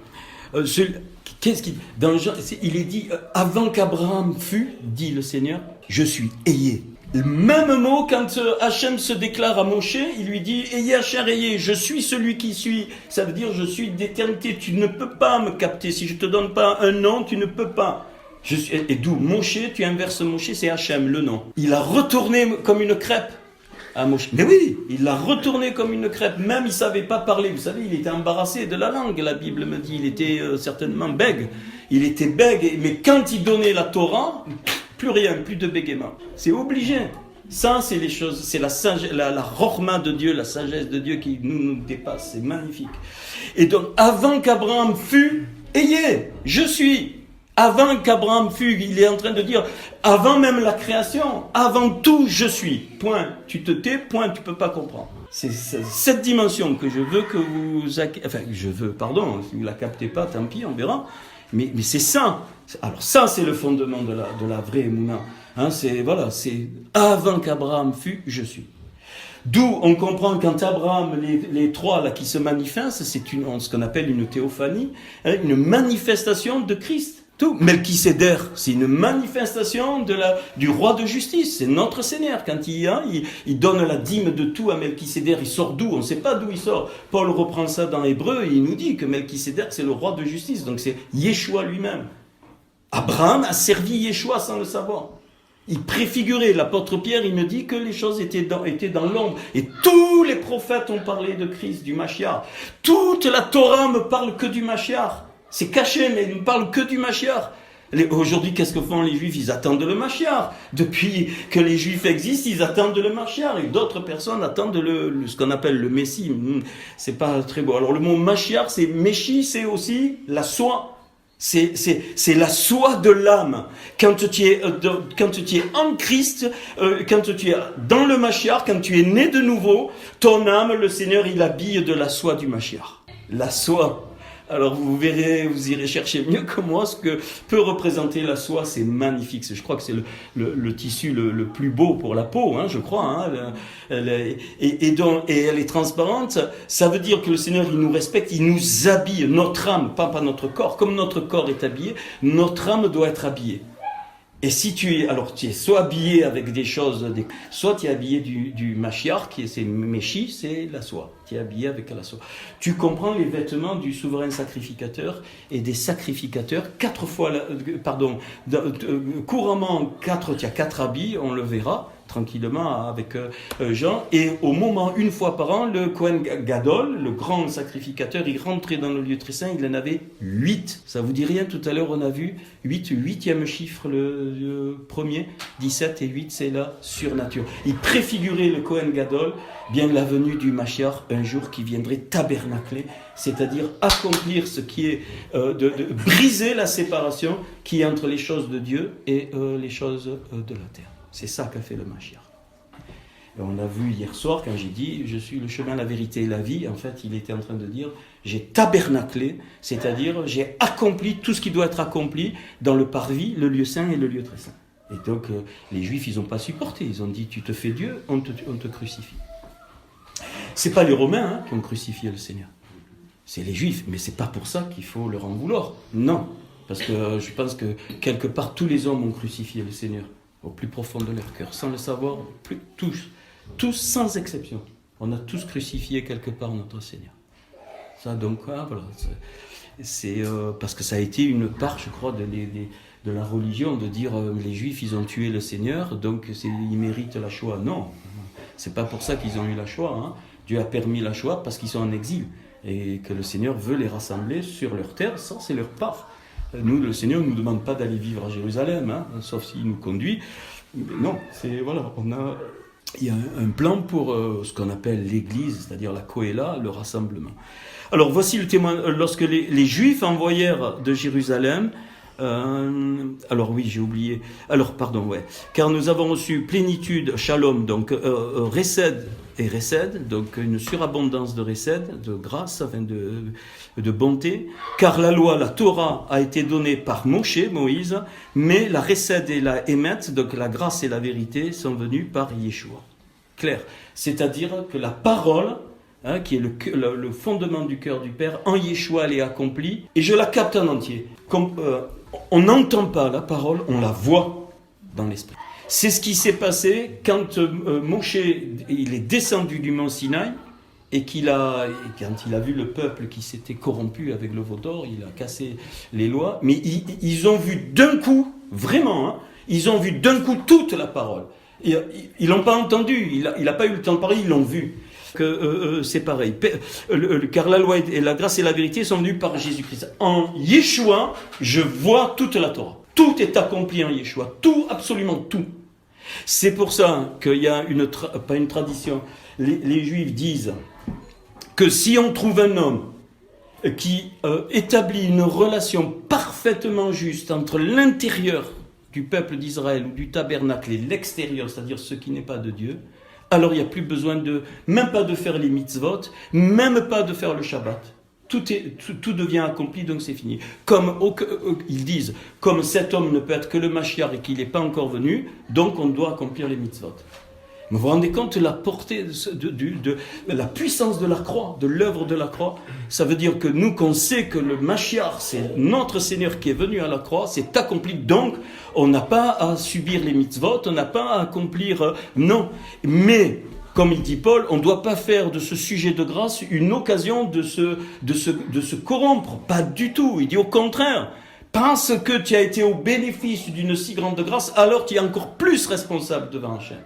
qu'est-ce qu'il dans Jean, il est dit avant qu'Abraham fût, dit le Seigneur, je suis. Ayez. Le même mot quand Hachem se déclare à Moshe, il lui dit ayez Hachem, ayez, je suis celui qui suis. Ça veut dire je suis d'éternité. Tu ne peux pas me capter. Si je te donne pas un nom, tu ne peux pas. Et d'où Moshe, tu inverses Moshe, c'est Hachem, le nom. Il a retourné comme une crêpe à Moshe. Mais oui, il l'a retourné comme une crêpe. Même il ne savait pas parler. Vous savez, il était embarrassé de la langue, la Bible me dit. Il était certainement bègue. Il était bègue. Mais quand il donnait la Torah, plus rien, plus de bégaiement. C'est obligé. Ça, c'est les choses, c'est la rochma de Dieu, la sagesse de Dieu qui nous dépasse. C'est magnifique. Et donc, avant qu'Abraham fût, ayez, je suis. Avant qu'Abraham fût, il est en train de dire, avant même la création, avant tout, je suis. Point. Tu te tais, point, tu ne peux pas comprendre. C'est cette dimension que je veux que vous... Enfin, si vous ne la captez pas, tant pis, on verra. Mais c'est ça. Alors ça, c'est le fondement de la vraie Emouna. Hein, c'est avant qu'Abraham fût, je suis. D'où on comprend quand Abraham, les trois là qui se manifestent, c'est ce qu'on appelle une théophanie, hein, une manifestation de Christ. Tout. Melchisédek, c'est une manifestation du roi de justice. C'est notre Seigneur. Quand il donne la dîme de tout à Melchisédek, il sort d'où? On ne sait pas d'où il sort. Paul reprend ça dans Hébreu et il nous dit que Melchisédek, c'est le roi de justice. Donc c'est Yeshua lui-même. Abraham a servi Yeshua sans le savoir. Il préfigurait, l'apôtre Pierre, il me dit que les choses étaient dans l'ombre. Et tous les prophètes ont parlé de Christ, du Mashiach. Toute la Torah me parle que du Mashiach. C'est caché, mais il ne parle que du Mashiach. Aujourd'hui, qu'est-ce que font les Juifs? Ils attendent le Mashiach. Depuis que les Juifs existent, ils attendent le Mashiach. Et d'autres personnes attendent ce qu'on appelle le Messie. C'est pas très beau. Alors le mot Mashiach, c'est Meshi, c'est aussi la soie. C'est la soie de l'âme. Quand tu es en Christ, quand tu es dans le Mashiach, quand tu es né de nouveau, ton âme, le Seigneur, il habille de la soie du Mashiach. La soie. Alors vous verrez, vous irez chercher mieux que moi ce que peut représenter la soie. C'est magnifique. Je crois que c'est le tissu le plus beau pour la peau, je crois. Et elle est transparente. Ça veut dire que le Seigneur, il nous respecte, il nous habille. Notre âme, pas notre corps. Comme notre corps est habillé, notre âme doit être habillée. Et si tu es soit habillé avec des choses, soit tu es habillé du Mashiach, c'est Meshi, c'est la soie. Tu es habillé avec la soie. Tu comprends les vêtements du souverain sacrificateur et des sacrificateurs, couramment tu as 4 habits, on le verra tranquillement avec Jean, et au moment, une fois par an, le Kohen Gadol, le grand sacrificateur, il rentrait dans le lieu très saint, il en avait 8. Ça vous dit rien? Tout à l'heure, on a vu 8e chiffre, le premier, 17 et 8, c'est la surnature. Il préfigurait le Kohen Gadol, bien la venue du Mashiach, un jour qui viendrait tabernacler, c'est-à-dire accomplir ce qui est, de briser la séparation qui est entre les choses de Dieu et les choses de la terre. C'est ça qu'a fait le Mashiach. Et on l'a vu hier soir quand j'ai dit « Je suis le chemin, la vérité et la vie ». En fait, il était en train de dire « J'ai tabernaclé », c'est-à-dire j'ai accompli tout ce qui doit être accompli dans le parvis, le lieu saint et le lieu très saint. Et donc, les Juifs, ils n'ont pas supporté. Ils ont dit « Tu te fais Dieu, on te crucifie ». Ce n'est pas les Romains qui ont crucifié le Seigneur. C'est les Juifs, mais ce n'est pas pour ça qu'il faut leur en vouloir. Non, parce que je pense que quelque part, tous les hommes ont crucifié le Seigneur. Au plus profond de leur cœur, sans le savoir, tous sans exception. On a tous crucifié quelque part notre Seigneur. Ça donc, voilà, c'est parce que ça a été une part, je crois, de la religion, de dire les Juifs, ils ont tué le Seigneur, donc ils méritent la Shoah. Non, c'est pas pour ça qu'ils ont eu la Shoah. Dieu a permis la Shoah parce qu'ils sont en exil et que le Seigneur veut les rassembler sur leur terre, ça c'est leur part. Nous, le Seigneur ne nous demande pas d'aller vivre à Jérusalem, sauf s'il nous conduit. Mais non, il y a un plan pour ce qu'on appelle l'Église, c'est-à-dire la Kohéla, le rassemblement. Alors voici le témoin. Lorsque les Juifs envoyèrent de Jérusalem, alors oui, j'ai oublié. Alors pardon, ouais. Car nous avons reçu plénitude, shalom, donc récède et récède, donc une surabondance de récède, de grâce, enfin de bonté. Car la loi, la Torah, a été donnée par Moïse, mais la récède et la émet, donc la grâce et la vérité, sont venues par Yeshua. Clair. C'est-à-dire que la parole, qui est le fondement du cœur du Père, en Yeshua, elle est accomplie, et je la capte en entier. Comme, on n'entend pas la parole, on la voit dans l'esprit. C'est ce qui s'est passé quand Moshe il est descendu du mont Sinaï et quand il a vu le peuple qui s'était corrompu avec le veau d'or, il a cassé les lois, mais ils ont vu d'un coup, vraiment, ils ont vu d'un coup toute la parole. Ils l'ont pas entendu, il n'a pas eu le temps de parler, ils l'ont vu. C'est pareil. Car la loi et la grâce et la vérité sont venues par Jésus-Christ. En Yeshua, je vois toute la Torah. Tout est accompli en Yeshua. Tout, absolument tout. C'est pour ça qu'il y a pas une tradition. Les Juifs disent que si on trouve un homme qui établit une relation parfaitement juste entre l'intérieur du peuple d'Israël ou du tabernacle et l'extérieur, c'est-à-dire ce qui n'est pas de Dieu, alors il n'y a plus besoin même pas de faire les mitzvot, même pas de faire le Shabbat. Tout devient accompli, donc c'est fini. Comme ils disent, comme cet homme ne peut être que le Mashiach et qu'il n'est pas encore venu, donc on doit accomplir les mitzvot. Vous vous rendez compte de la portée, de la puissance de la croix, de l'œuvre de la croix? Ça veut dire que nous, qu'on sait que le Mashiach, c'est notre Seigneur qui est venu à la croix, c'est accompli, donc on n'a pas à subir les mitzvot, on n'a pas à accomplir, non. Mais, comme il dit Paul, on ne doit pas faire de ce sujet de grâce une occasion de se corrompre, pas du tout. Il dit au contraire, pense que tu as été au bénéfice d'une si grande grâce, alors tu es encore plus responsable devant Hachem.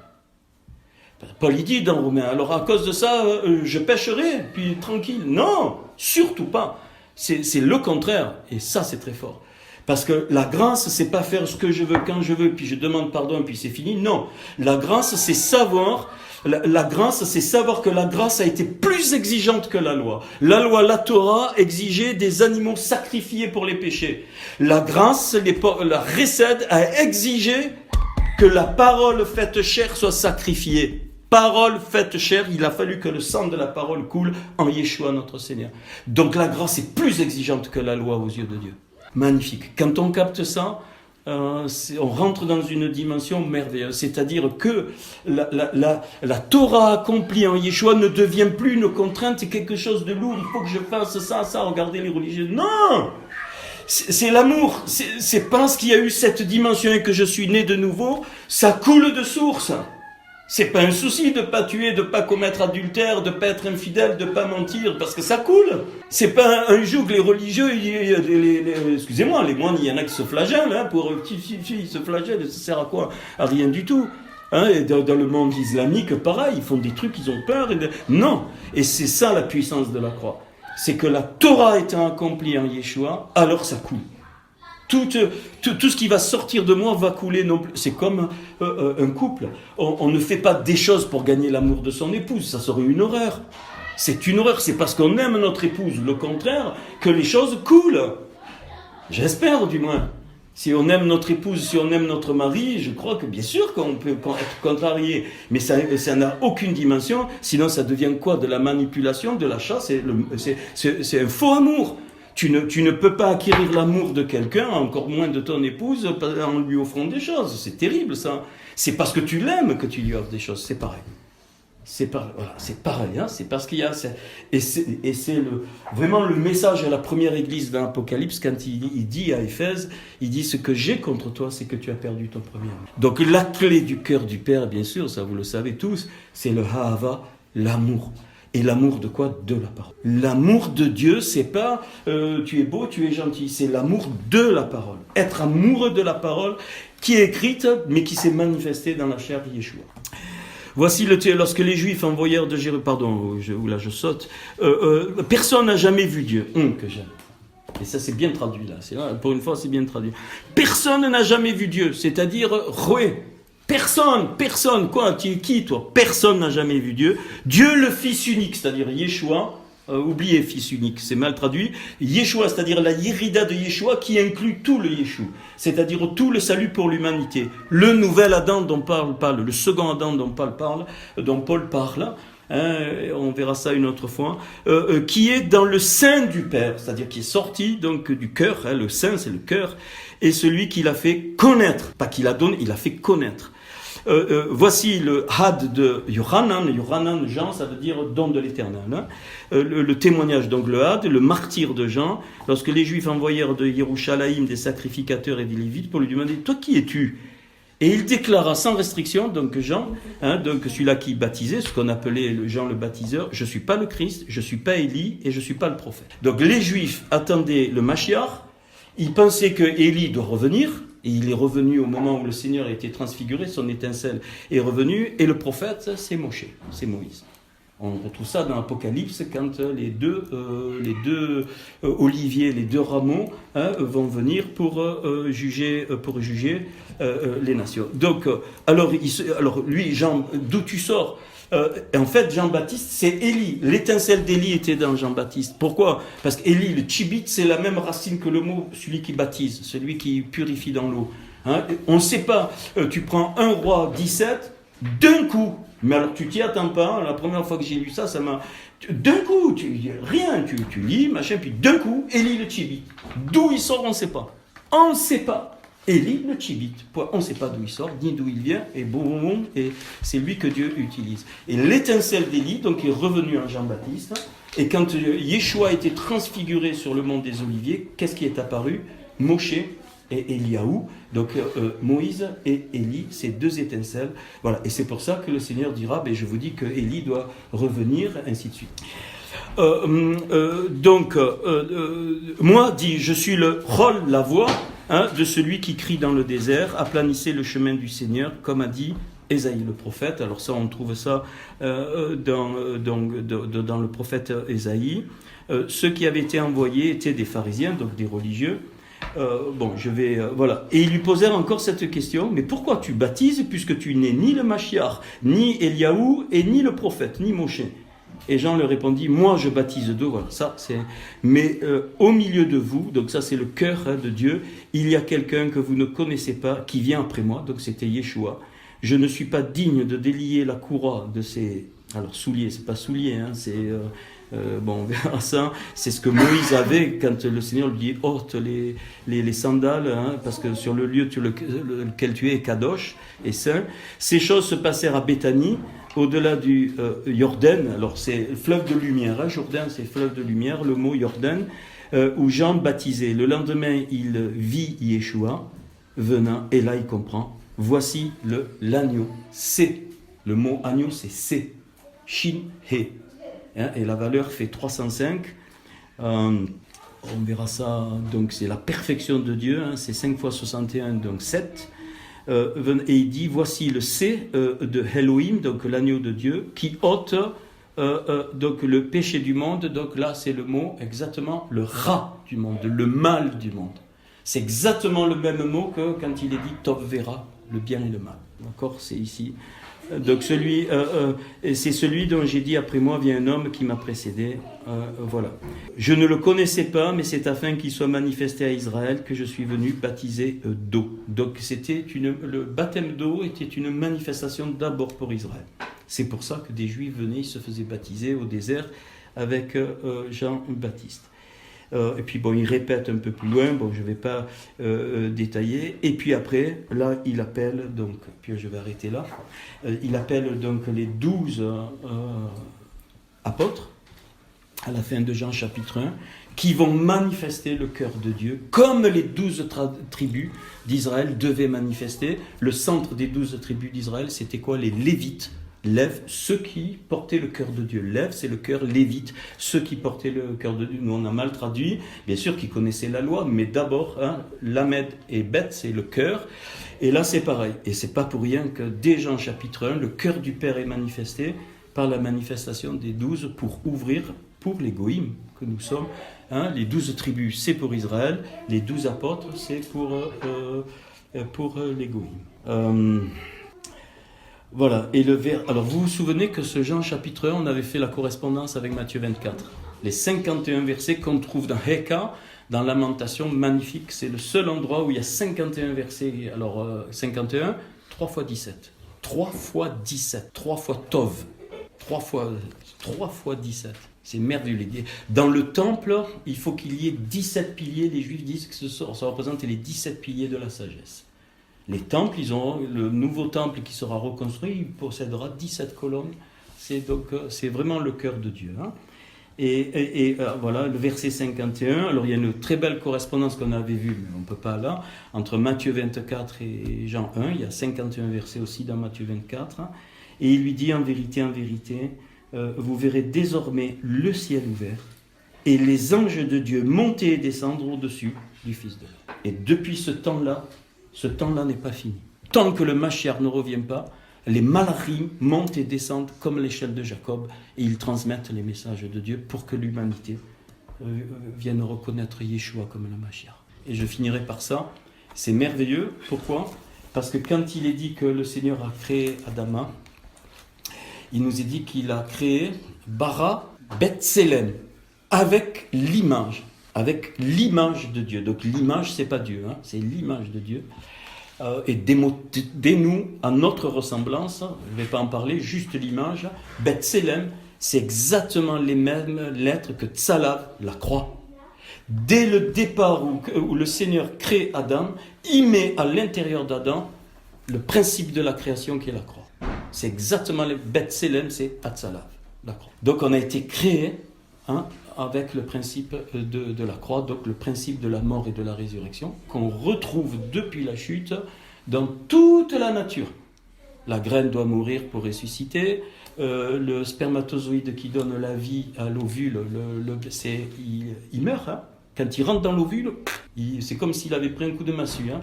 Paul il dit dans Romains, alors à cause de ça, je pécherai, puis tranquille. Non, surtout pas. C'est le contraire, et ça c'est très fort. Parce que la grâce, c'est pas faire ce que je veux quand je veux, puis je demande pardon, puis c'est fini. Non. La grâce, c'est savoir. La grâce, c'est savoir que la grâce a été plus exigeante que la loi. La loi, la Torah, exigeait des animaux sacrifiés pour les péchés. La grâce, la Récède a exigé que la parole faite chair soit sacrifiée. Parole faite chair, il a fallu que le sang de la parole coule en Yeshua notre Seigneur. Donc la grâce est plus exigeante que la loi aux yeux de Dieu. Magnifique. Quand on capte ça, on rentre dans une dimension merveilleuse. C'est-à-dire que la Torah accomplie en Yeshua ne devient plus une contrainte, c'est quelque chose de lourd. Il faut que je fasse ça, regardez les religieux. Non! C'est l'amour. C'est parce qu'il y a eu cette dimension et que je suis né de nouveau, ça coule de source. C'est pas un souci de pas tuer, de pas commettre adultère, de pas être infidèle, de pas mentir, parce que ça coule. C'est pas un joug, les religieux, excusez-moi, les moines, il y en a qui se flagellent, pour ils se flagellent, ça sert à quoi? À rien du tout. Et dans le monde islamique, pareil, ils font des trucs, ils ont peur. Non. Et c'est ça la puissance de la croix. C'est que la Torah étant accomplie en Yeshua, alors ça coule. Tout ce qui va sortir de moi va couler non plus. C'est comme un couple. On ne fait pas des choses pour gagner l'amour de son épouse. Ça serait une horreur. C'est une horreur. C'est parce qu'on aime notre épouse, le contraire, que les choses coulent. J'espère du moins. Si on aime notre épouse, si on aime notre mari, je crois que bien sûr qu'on peut être contrarié. Mais ça n'a aucune dimension. Sinon ça devient quoi? De la manipulation, de l'achat. C'est un faux amour. Tu ne peux pas acquérir l'amour de quelqu'un, encore moins de ton épouse, en lui offrant des choses. C'est terrible, ça. C'est parce que tu l'aimes que tu lui offres des choses. C'est pareil. C'est pareil. C'est parce qu'il y a... Et c'est vraiment le message à la première église dans l'Apocalypse, quand il dit à Éphèse, il dit « Ce que j'ai contre toi, c'est que tu as perdu ton premier amour. » Donc la clé du cœur du Père, bien sûr, ça vous le savez tous, c'est le Ha'ava, l'amour. Et l'amour de quoi? De la parole. L'amour de Dieu, c'est pas tu es beau, tu es gentil, c'est l'amour de la parole. Être amoureux de la parole qui est écrite, mais qui s'est manifestée dans la chair de Yeshua. Voici lorsque les Juifs envoyèrent de Jérusalem, pardon, je saute, personne n'a jamais vu Dieu. Que j'aime. Et ça c'est bien traduit là, pour une fois c'est bien traduit. Personne n'a jamais vu Dieu, c'est-à-dire Roé. Personne, quoi, tu es qui toi? Personne n'a jamais vu Dieu. Dieu le Fils unique, c'est-à-dire Yeshua, oubliez Fils unique, c'est mal traduit. Yeshua, c'est-à-dire la Yérida de Yeshua qui inclut tout le Yeshua, c'est-à-dire tout le salut pour l'humanité. Le nouvel Adam dont parle, le second Adam dont Paul parle, on verra ça une autre fois, qui est dans le sein du Père, c'est-à-dire qui est sorti donc du cœur, le sein c'est le cœur, et celui qui l'a fait connaître, pas qu'il a donné, il a fait connaître. Voici le had de Yohanan, Jean, ça veut dire don de l'Éternel. Le témoignage, donc le had, le martyr de Jean, lorsque les Juifs envoyèrent de Yerushalayim des sacrificateurs et des Lévites pour lui demander « Toi qui es-tu » Et il déclara sans restriction, donc Jean, donc celui-là qui baptisait, ce qu'on appelait Jean le baptiseur, « Je ne suis pas le Christ, je ne suis pas Élie et je ne suis pas le prophète. » Donc les Juifs attendaient le Mashiach, ils pensaient que Élie doit revenir, et il est revenu au moment où le Seigneur a été transfiguré, son étincelle est revenue, et le prophète, c'est Moshe, c'est Moïse. On retrouve ça dans l'Apocalypse quand les deux oliviers, les deux rameaux vont venir pour juger les nations. Donc, alors lui, Jean, d'où tu sors? En fait, Jean-Baptiste, c'est Élie. L'étincelle d'Élie était dans Jean-Baptiste. Pourquoi? Parce qu'Élie, le tchibit, c'est la même racine que le mot, celui qui baptise, celui qui purifie dans l'eau. On ne sait pas. Tu prends 1 Roi 17, d'un coup. Mais alors, tu t'y attends pas. La première fois que j'ai lu ça m'a... D'un coup, tu lis, machin, puis d'un coup, Élie le tchibit. D'où il sort, on ne sait pas. On ne sait pas. Élie le tchibit. On ne sait pas d'où il sort, ni d'où il vient, et boum, et c'est lui que Dieu utilise. Et l'étincelle d'Élie, donc, est revenue en Jean-Baptiste, et quand Yeshua a été transfiguré sur le mont des Oliviers, qu'est-ce qui est apparu? Moshe et Eliaou, donc Moïse et Élie, ces deux étincelles. Voilà, et c'est pour ça que le Seigneur dira, je vous dis que Élie doit revenir, ainsi de suite. Moi, dit, je suis le rôle, la voix de celui qui crie dans le désert, aplanissez le chemin du Seigneur, comme a dit Ésaïe le prophète. Alors ça, on trouve ça dans le prophète Ésaïe. Ceux qui avaient été envoyés étaient des pharisiens, donc des religieux, Bon, je vais... voilà. Et ils lui posèrent encore cette question, mais pourquoi tu baptises puisque tu n'es ni le Mashiach, ni Eliaou, et ni le prophète, ni Moshe? Et Jean leur répondit, moi je baptise d'eau, voilà, ça c'est... Mais au milieu de vous, donc ça c'est le cœur de Dieu, il y a quelqu'un que vous ne connaissez pas, qui vient après moi, donc c'était Yeshua. Je ne suis pas digne de délier la courroie de ses... Alors souliers, c'est pas souliers, hein, c'est... bon, on verra ça. C'est ce que Moïse avait quand le Seigneur lui dit ôte les sandales, hein, parce que sur le lieu lequel tu es Kadosh et saint. Ces choses se passèrent à Béthanie, au-delà du Jordan. Alors c'est fleuve de lumière, hein, Jourdain c'est fleuve de lumière, le mot Jordan, où Jean baptisait. Le lendemain, il vit Yeshua venant, et là il comprend. Voici l'agneau. C'est le mot agneau, c'est Shin He. Et la valeur fait 305. On verra ça, donc c'est la perfection de Dieu, hein, c'est 5 fois 61, donc 7. Et il dit, voici le C de Elohim, donc l'agneau de Dieu, qui ôte donc le péché du monde. Donc là, c'est le mot exactement le rat du monde, le mal du monde. C'est exactement le même mot que quand il est dit Tov Vera, le bien et le mal. D'accord, c'est ici. Donc c'est celui dont j'ai dit après moi vient un homme qui m'a précédé. Voilà. Je ne le connaissais pas, mais c'est afin qu'il soit manifesté à Israël que je suis venu baptiser d'eau. Donc le baptême d'eau était une manifestation d'abord pour Israël. C'est pour ça que des Juifs venaient, ils se faisaient baptiser au désert avec Jean-Baptiste. Et puis bon, il répète un peu plus loin, bon, je ne vais pas détailler. Et puis après, là, il appelle, donc, puis je vais arrêter là, il appelle donc les 12 apôtres, à la fin de Jean chapitre 1, qui vont manifester le cœur de Dieu, comme les 12 tribus d'Israël devaient manifester. Le centre des 12 tribus d'Israël, c'était quoi? Les Lévites. Lève, ceux qui portaient le cœur de Dieu. Lève, c'est le cœur lévite. Ceux qui portaient le cœur de Dieu. Nous, on a mal traduit. Bien sûr qu'ils connaissaient la loi, mais d'abord, hein, Lamed et Beth, c'est le cœur. Et là, c'est pareil. Et c'est pas pour rien que dès Jean chapitre 1, le cœur du Père est manifesté par la manifestation des 12 pour ouvrir pour les Goïm que nous sommes. Hein, les 12 tribus, c'est pour Israël. Les 12 apôtres, c'est pour les Goïm. Voilà, et alors vous vous souvenez que ce Jean chapitre 1, on avait fait la correspondance avec Matthieu 24. Les 51 versets qu'on trouve dans Heka, dans Lamentation, magnifique. C'est le seul endroit où il y a 51 versets. Alors 51, 3 fois 17. 3 fois 17. 3 fois Tov. 3 fois 17. C'est merveilleux. Dans le temple, il faut qu'il y ait 17 piliers. Les Juifs disent que ça représente les 17 piliers de la sagesse. Les temples, le nouveau temple qui sera reconstruit, il possédera 17 colonnes. C'est vraiment le cœur de Dieu. Hein. Et voilà, le verset 51. Alors il y a une très belle correspondance qu'on avait vue, mais on ne peut pas là, entre Matthieu 24 et Jean 1. Il y a 51 versets aussi dans Matthieu 24. Hein. Et il lui dit en vérité, vous verrez désormais le ciel ouvert et les anges de Dieu monter et descendre au-dessus du Fils de l'homme. Et depuis ce temps-là n'est pas fini. Tant que le Mashiach ne revient pas, les Malachim montent et descendent comme l'échelle de Jacob et ils transmettent les messages de Dieu pour que l'humanité vienne reconnaître Yeshua comme le Mashiach. Et je finirai par ça. C'est merveilleux. Pourquoi? Parce que quand il est dit que le Seigneur a créé Adama, il nous est dit qu'il a créé Bara B'Tselem avec l'image de Dieu. Donc l'image, c'est pas Dieu, hein, c'est l'image de Dieu. Et dès-nous à notre ressemblance, je ne vais pas en parler, juste l'image. B'Tselem, c'est exactement les mêmes lettres que Tsalav, la croix. Dès le départ où le Seigneur crée Adam, il met à l'intérieur d'Adam le principe de la création qui est la croix. C'est exactement le B'Tselem, c'est Atzalav, la croix. Donc on a été créé, hein, avec le principe de la croix, donc le principe de la mort et de la résurrection, qu'on retrouve depuis la chute dans toute la nature. La graine doit mourir pour ressusciter, le spermatozoïde qui donne la vie à l'ovule, il meurt. Hein. Quand il rentre dans l'ovule, c'est comme s'il avait pris un coup de massue. Hein.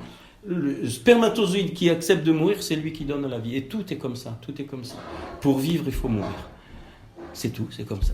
Le spermatozoïde qui accepte de mourir, c'est lui qui donne la vie. Et tout est comme ça, tout est comme ça. Pour vivre, il faut mourir. C'est tout, c'est comme ça.